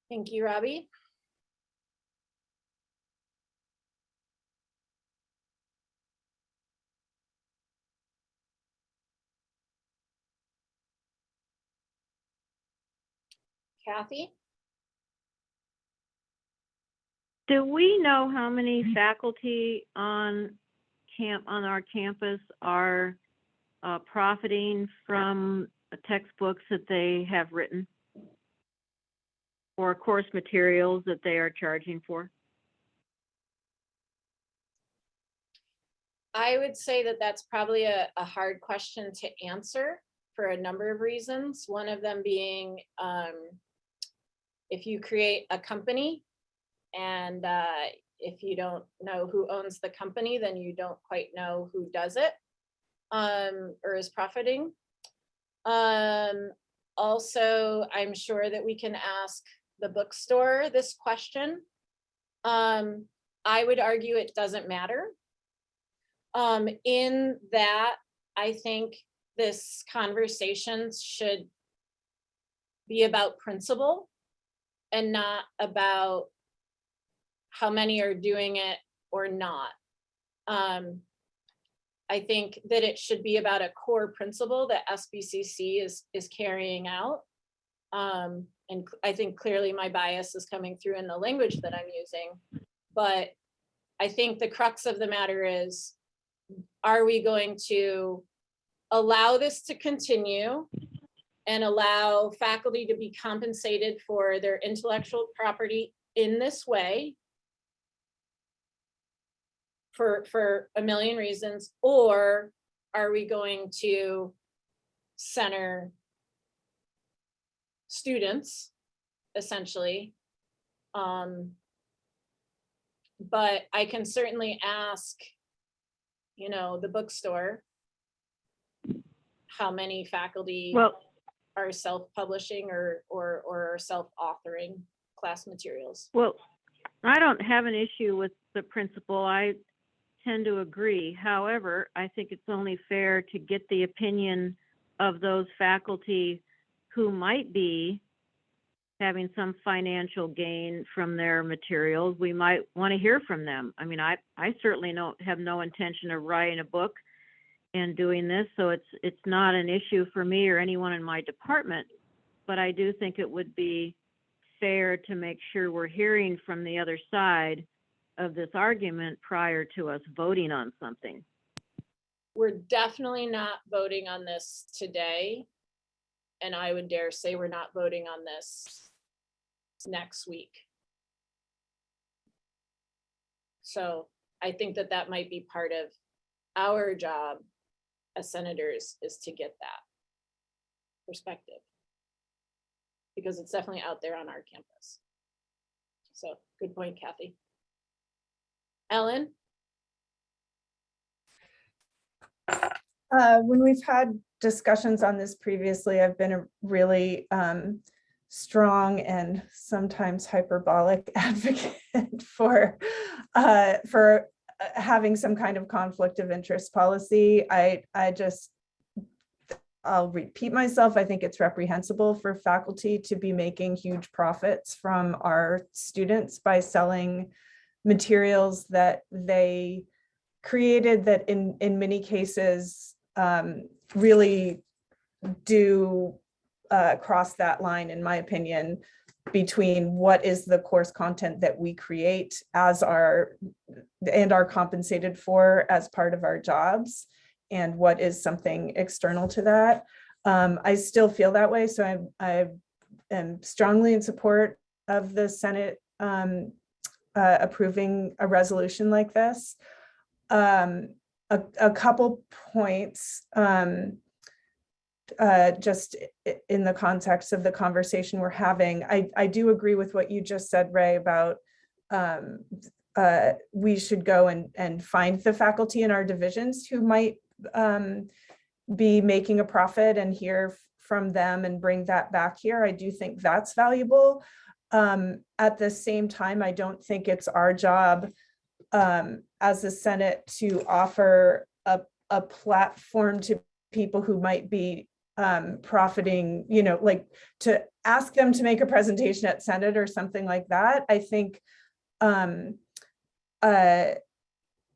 Thank you, Robbie. Kathy? Do we know how many faculty on our campus are profiting from textbooks that they have written or course materials that they are charging for? I would say that that's probably a hard question to answer. for a number of reasons. One of them being, if you create a company and if you don't know who owns the company, then you don't quite know who does it or is profiting. Also, I'm sure that we can ask the bookstore this question. I would argue it doesn't matter. In that, I think this conversation should be about principle and not about how many are doing it or not. I think that it should be about a core principle that SBCC is carrying out. And I think clearly my bias is coming through in the language that I'm using. But I think the crux of the matter is, are we going to allow this to continue and allow faculty to be compensated for their intellectual property in this way for a million reasons, or are we going to center students essentially? But I can certainly ask, you know, the bookstore how many faculty are self-publishing or self-authoring class materials. Well, I don't have an issue with the principle. I tend to agree. However, I think it's only fair to get the opinion of those faculty who might be having some financial gain from their materials. We might want to hear from them. I mean, I certainly have no intention of writing a book and doing this, so it's not an issue for me or anyone in my department, but I do think it would be fair to make sure we're hearing from the other side of this argument prior to us voting on something. We're definitely not voting on this today. And I would dare say we're not voting on this next week. So I think that that might be part of our job as senators, is to get that perspective, because it's definitely out there on our campus. So good point, Kathy. Ellen? When we've had discussions on this previously, I've been a really strong and sometimes hyperbolic advocate for having some kind of conflict of interest policy. I'll repeat myself. I think it's reprehensible for faculty to be making huge profits from our students by selling materials that they created that in many cases really do cross that line, in my opinion, between what is the course content that we create and are compensated for as part of our jobs, and what is something external to that. I still feel that way, so I am strongly in support of the Senate approving a resolution like this. A couple points, just in the context of the conversation we're having. I do agree with what you just said, Ray, about we should go and find the faculty in our divisions who might be making a profit and hear from them and bring that back here. I do think that's valuable. At the same time, I don't think it's our job as a Senate to offer a platform to people who might be profiting, you know, like to ask them to make a presentation at Senate or something like that. I think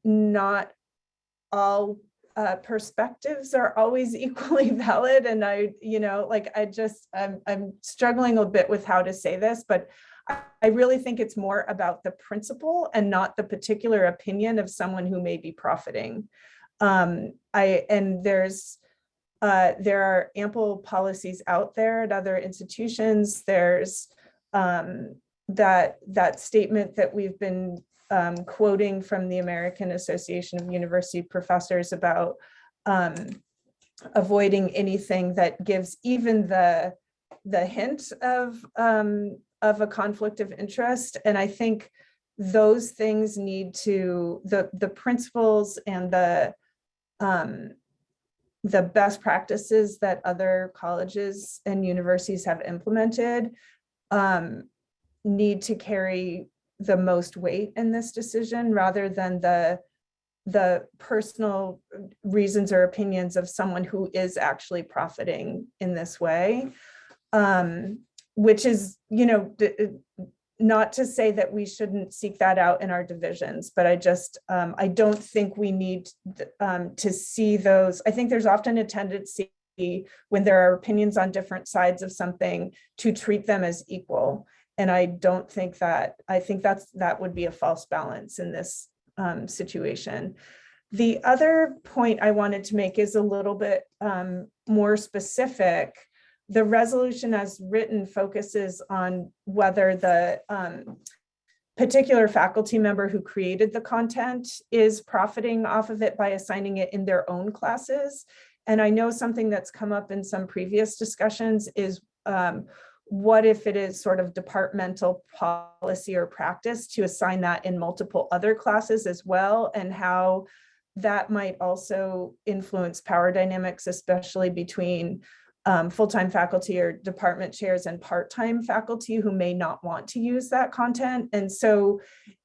not all perspectives are always equally valid. And I'm struggling a bit with how to say this, but I really think it's more about the principle and not the particular opinion of someone who may be profiting. There are ample policies out there at other institutions. There's that statement that we've been quoting from the American Association of University Professors about avoiding anything that gives even the hint of a conflict of interest. And I think those things need to, the principles and the best practices that other colleges and universities have implemented need to carry the most weight in this decision, rather than the personal reasons or opinions of someone who is actually profiting in this way. Which is, you know, not to say that we shouldn't seek that out in our divisions, but I just, I don't think we need to see those. I think there's often a tendency when there are opinions on different sides of something to treat them as equal. And I don't think that, I think that would be a false balance in this situation. The other point I wanted to make is a little bit more specific. The resolution as written focuses on whether the particular faculty member who created the content is profiting off of it by assigning it in their own classes. And I know something that's come up in some previous discussions is what if it is sort of departmental policy or practice to assign that in multiple other classes as well, and how that might also influence power dynamics, especially between full-time faculty or department chairs and part-time faculty who may not want to use that content. And so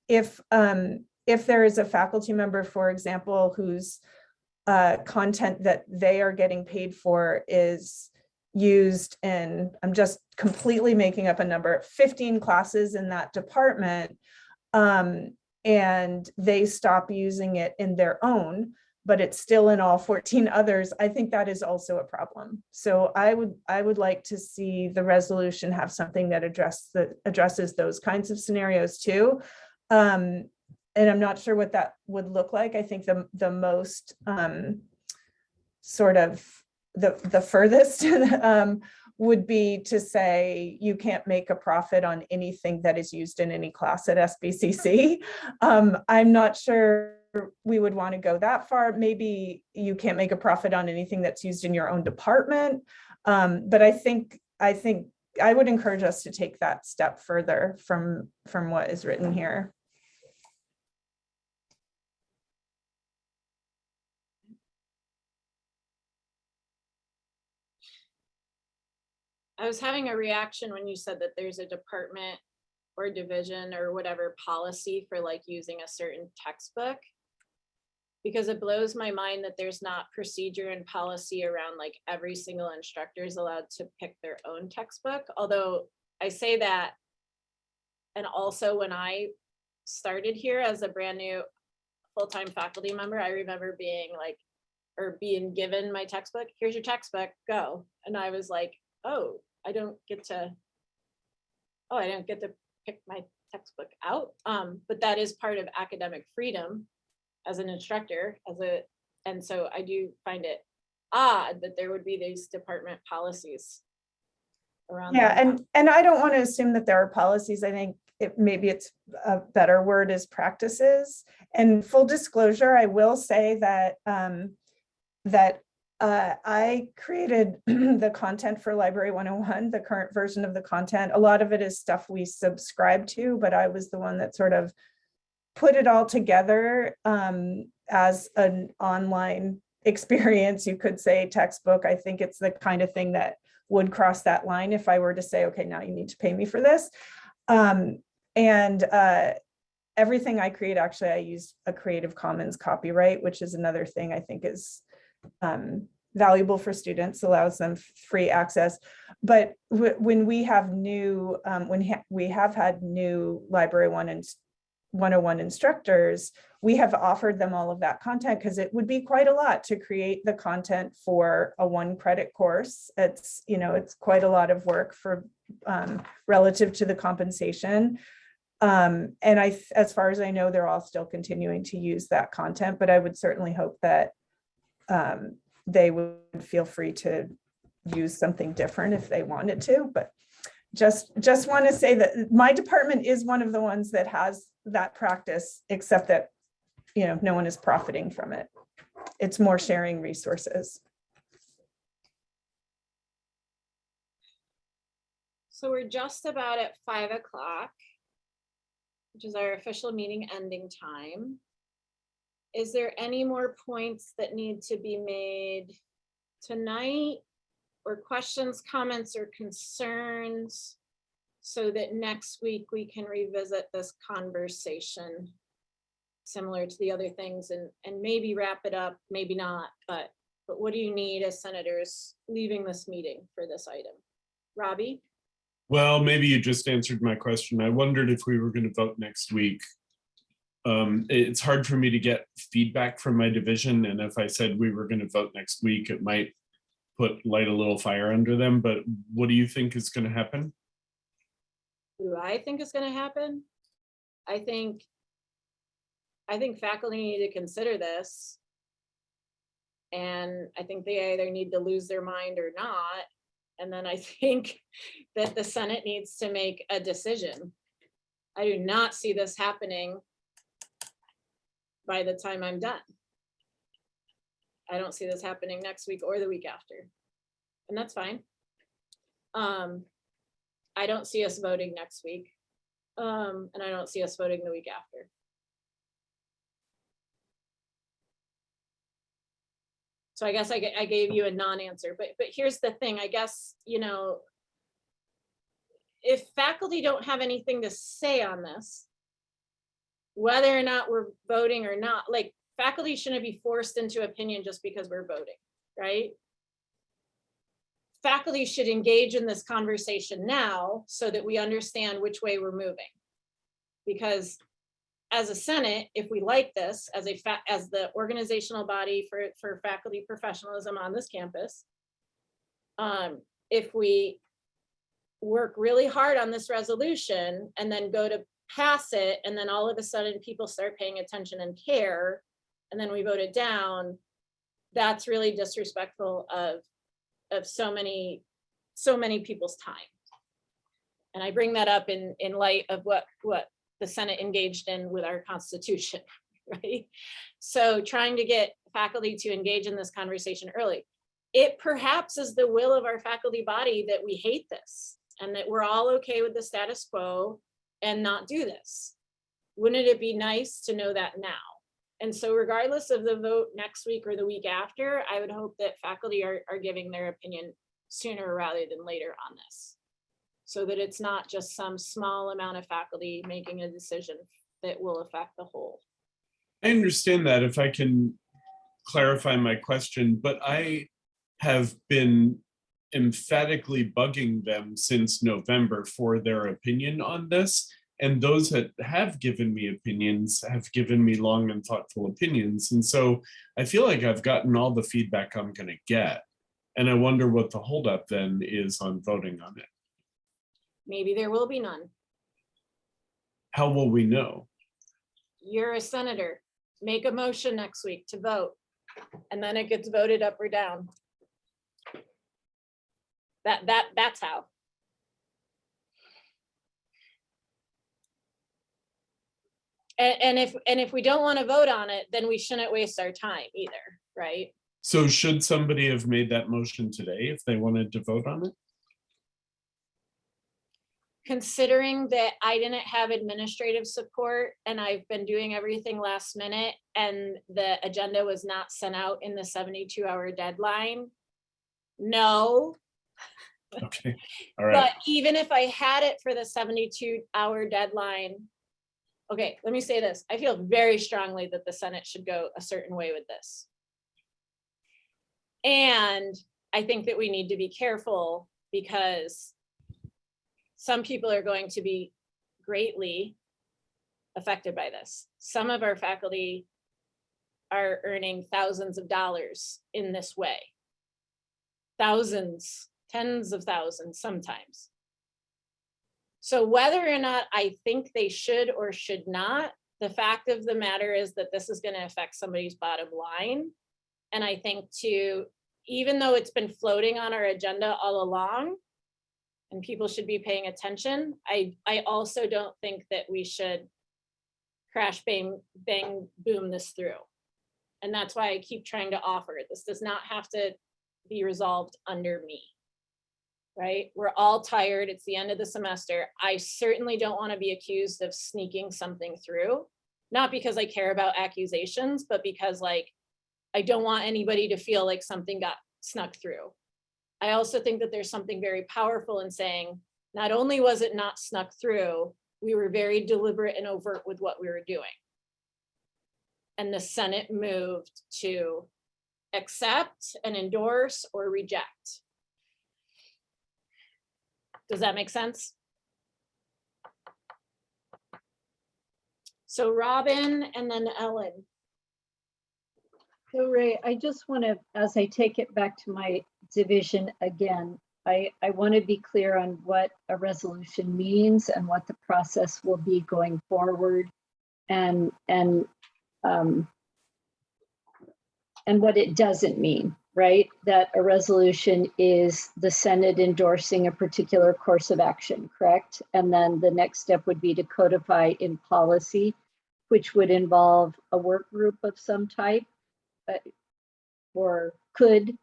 if there is a faculty member, for example, whose content that they are getting paid for is used in, I'm just completely making up a number, 15 classes in that department, and they stop using it in their own, but it's still in all 14 others, I think that is also a problem. So I would like to see the resolution have something that addresses those kinds of scenarios too. And I'm not sure what that would look like. I think the most sort of the furthest would be to say you can't make a profit on anything that is used in any class at Sbcc. I'm not sure we would want to go that far. Maybe you can't make a profit on anything that's used in your own department. But I think I would encourage us to take that step further from what is written here. I was having a reaction when you said that there's a department or division or whatever policy for like using a certain textbook, because it blows my mind that there's not procedure and policy around like every single instructor is allowed to pick their own textbook. Although I say that, and also when I started here as a brand new full-time faculty member, I remember being like, or being given my textbook, here's your textbook, go. And I was like, oh, I don't get to pick my textbook out. But that is part of academic freedom as an instructor, and so I do find it odd that there would be these department policies around. Yeah, and I don't want to assume that there are policies. I think maybe it's a better word is practices. And full disclosure, I will say that I created the content for Library 101, the current version of the content. A lot of it is stuff we subscribe to, but I was the one that sort of put it all together as an online experience, you could say, textbook. I think it's the kind of thing that would cross that line if I were to say, okay, now you need to pay me for this. Everything I create, actually, I use a Creative Commons copyright, which is another thing I think is valuable for students, allows them free access. But when we have new, we have had new Library 101 instructors, we have offered them all of that content because it would be quite a lot to create the content for a 1-credit course. It's, you know, it's quite a lot of work for relative to the compensation. And as far as I know, they're all still continuing to use that content, but I would certainly hope that they would feel free to use something different if they wanted to. But just want to say that my department is one of the ones that has that practice, except that, you know, no one is profiting from it. It's more sharing resources. So we're just about at 5 o'clock, which is our official meeting ending time. Is there any more points that need to be made tonight, or questions, comments, or concerns, so that next week we can revisit this conversation similar to the other things and maybe wrap it up, maybe not, but what do you need as senators leaving this meeting for this item? Robbie? Well, maybe you just answered my question. I wondered if we were going to vote next week. It's hard for me to get feedback from my division, and if I said we were going to vote next week, it might light a little fire under them. But what do you think is going to happen? What do I think is going to happen? I think faculty need to consider this, and I think they either need to lose their mind or not. And then I think that the Senate needs to make a decision. I do not see this happening by the time I'm done. I don't see this happening next week or the week after, and that's fine. I don't see us voting next week, and I don't see us voting the week after. So I guess I gave you a non-answer, but here's the thing, I guess, you know, if faculty don't have anything to say on this, whether or not we're voting or not, like, faculty shouldn't be forced into opinion just because we're voting, right? Faculty should engage in this conversation now so that we understand which way we're moving. Because as a Senate, if we like this, as the organizational body for faculty professionalism on this campus, if we work really hard on this resolution and then go to pass it, and then all of a sudden people start paying attention and care, and then we vote it down, that's really disrespectful of so many people's time. And I bring that up in light of what the Senate engaged in with our Constitution, right? So trying to get faculty to engage in this conversation early. It perhaps is the will of our faculty body that we hate this and that we're all okay with the status quo and not do this. Wouldn't it be nice to know that now? And so regardless of the vote next week or the week after, I would hope that faculty are giving their opinion sooner rather than later on this, so that it's not just some small amount of faculty making a decision that will affect the whole. I understand that. If I can clarify my question, but I have been emphatically bugging them since November for their opinion on this. And those that have given me opinions have given me long and thoughtful opinions. And so I feel like I've gotten all the feedback I'm going to get. And I wonder what the holdup then is on voting on it. Maybe there will be none. How will we know? You're a senator. Make a motion next week to vote, and then it gets voted up or down. That's how. And if we don't want to vote on it, then we shouldn't waste our time either, right? So should somebody have made that motion today if they wanted to vote on it? Considering that I didn't have administrative support and I've been doing everything last minute and the agenda was not sent out in the 72-hour deadline, no. Okay, all right. But even if I had it for the 72-hour deadline, okay, let me say this. I feel very strongly that the Senate should go a certain way with this. And I think that we need to be careful because some people are going to be greatly affected by this. Some of our faculty are earning thousands of dollars in this way. Thousands, tens of thousands sometimes. So whether or not I think they should or should not, the fact of the matter is that this is going to affect somebody's bottom line. And I think even though it's been floating on our agenda all along, and people should be paying attention, I also don't think that we should crash, bang, bang, boom this through. And that's why I keep trying to offer it. This does not have to be resolved under me. right? We're all tired. It's the end of the semester. I certainly don't want to be accused of sneaking something through. Not because I care about accusations, but because like, I don't want anybody to feel like something got snuck through. I also think that there's something very powerful in saying, not only was it not snuck through, we were very deliberate and overt with what we were doing. And the Senate moved to accept and endorse or reject. Does that make sense? So Robin and then Ellen. So Ray, I just want to, as I take it back to my division again, I want to be clear on what a resolution means and what the process will be going forward, and what it doesn't mean, right? That a resolution is the Senate endorsing a particular course of action, correct? And then the next step would be to codify in policy, which would involve a work group of some type, or could,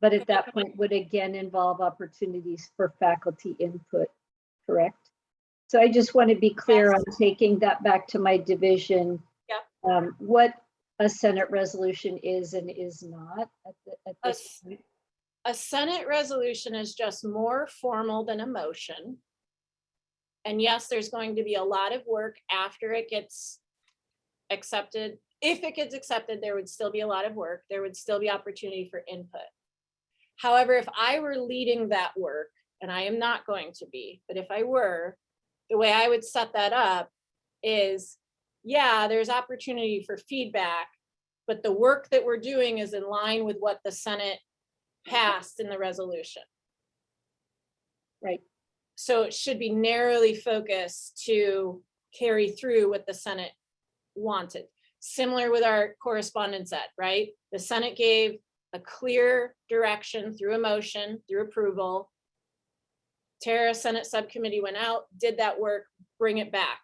but at that point would again involve opportunities for faculty input, correct? So I just want to be clear on taking that back to my division. Yeah. What a Senate resolution is and is not at this point. A Senate resolution is just more formal than a motion. And yes, there's going to be a lot of work after it gets accepted. If it gets accepted, there would still be a lot of work. There would still be opportunity for input. However, if I were leading that work, and I am not going to be, but if I were, the way I would set that up is, yeah, there's opportunity for feedback, but the work that we're doing is in line with what the Senate passed in the resolution. Right. So it should be narrowly focused to carry through what the Senate wanted. Similar with our correspondence ed, right? The Senate gave a clear direction through a motion, through approval. Tara, Senate subcommittee went out, did that work, bring it back.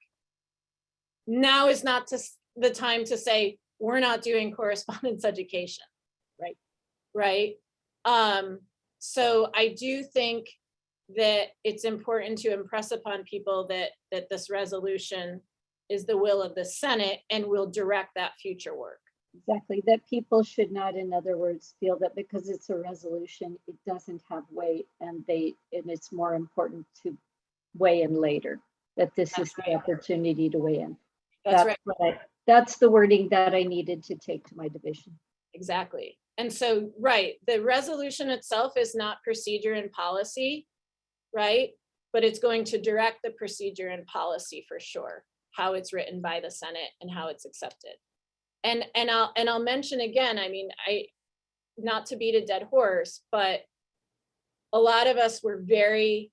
Now is not the time to say, we're not doing correspondence education, right? Right. So I do think that it's important to impress upon people that this resolution is the will of the Senate and will direct that future work. Exactly, that people should not, in other words, feel that because it's a resolution, it doesn't have weight, and it's more important to weigh in later, that this is the opportunity to weigh in. That's right. That's the wording that I needed to take to my division. Exactly. And so, right, the resolution itself is not procedure and policy, right? But it's going to direct the procedure and policy for sure, how it's written by the Senate and how it's accepted. And I'll mention again, I mean, not to beat a dead horse, but a lot of us were very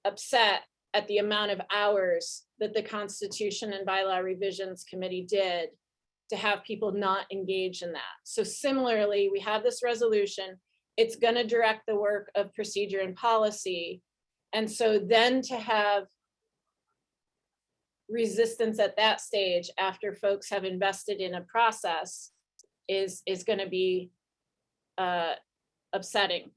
upset at the amount of hours that the Constitution and Bylaw Revisions Committee did to have people not engage in that. So similarly, we have this resolution, it's going to direct the work of procedure and policy. And so then to have resistance at that stage after folks have invested in a process is going to be upsetting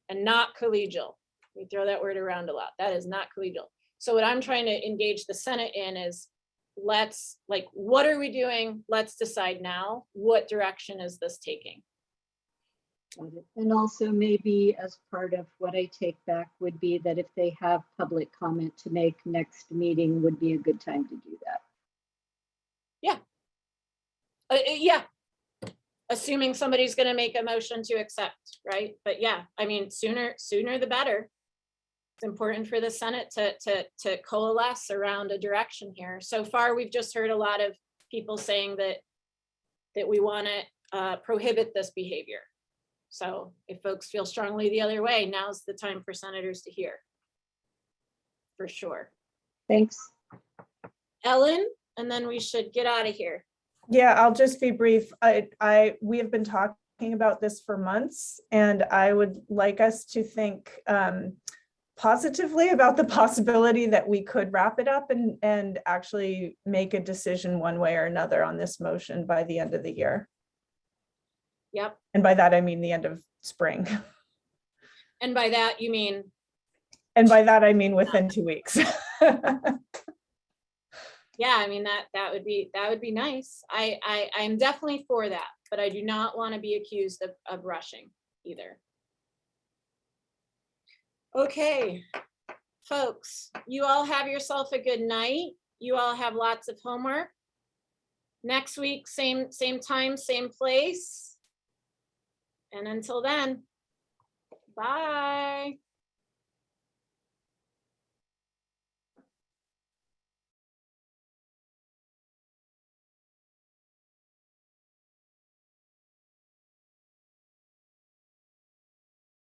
and not collegial. We throw that word around a lot. That is not collegial. So what I'm trying to engage the Senate in is, what are we doing? Let's decide now. What direction is this taking? And also maybe as part of what I take back would be that if they have public comment to make, next meeting would be a good time to do that. Yeah. Yeah. Assuming somebody's going to make a motion to accept, right? But yeah, I mean, sooner the better. It's important for the Senate to coalesce around a direction here. So far, we've just heard a lot of people saying that we want to prohibit this behavior. So if folks feel strongly the other way, now's the time for senators to hear. For sure. Thanks. Ellen, and then we should get out of here. Yeah, I'll just be brief. We have been talking about this for months, and I would like us to think positively about the possibility that we could wrap it up and actually make a decision one way or another on this motion by the end of the year. Yep. And by that, I mean the end of spring. And by that, you mean, And by that, I mean within 2 weeks. yeah, I mean, that would be nice. I'm definitely for that, but I do not want to be accused of rushing either. Okay, folks, you all have yourself a good night. You all have lots of homework. Next week, same time, same place. And until then, bye.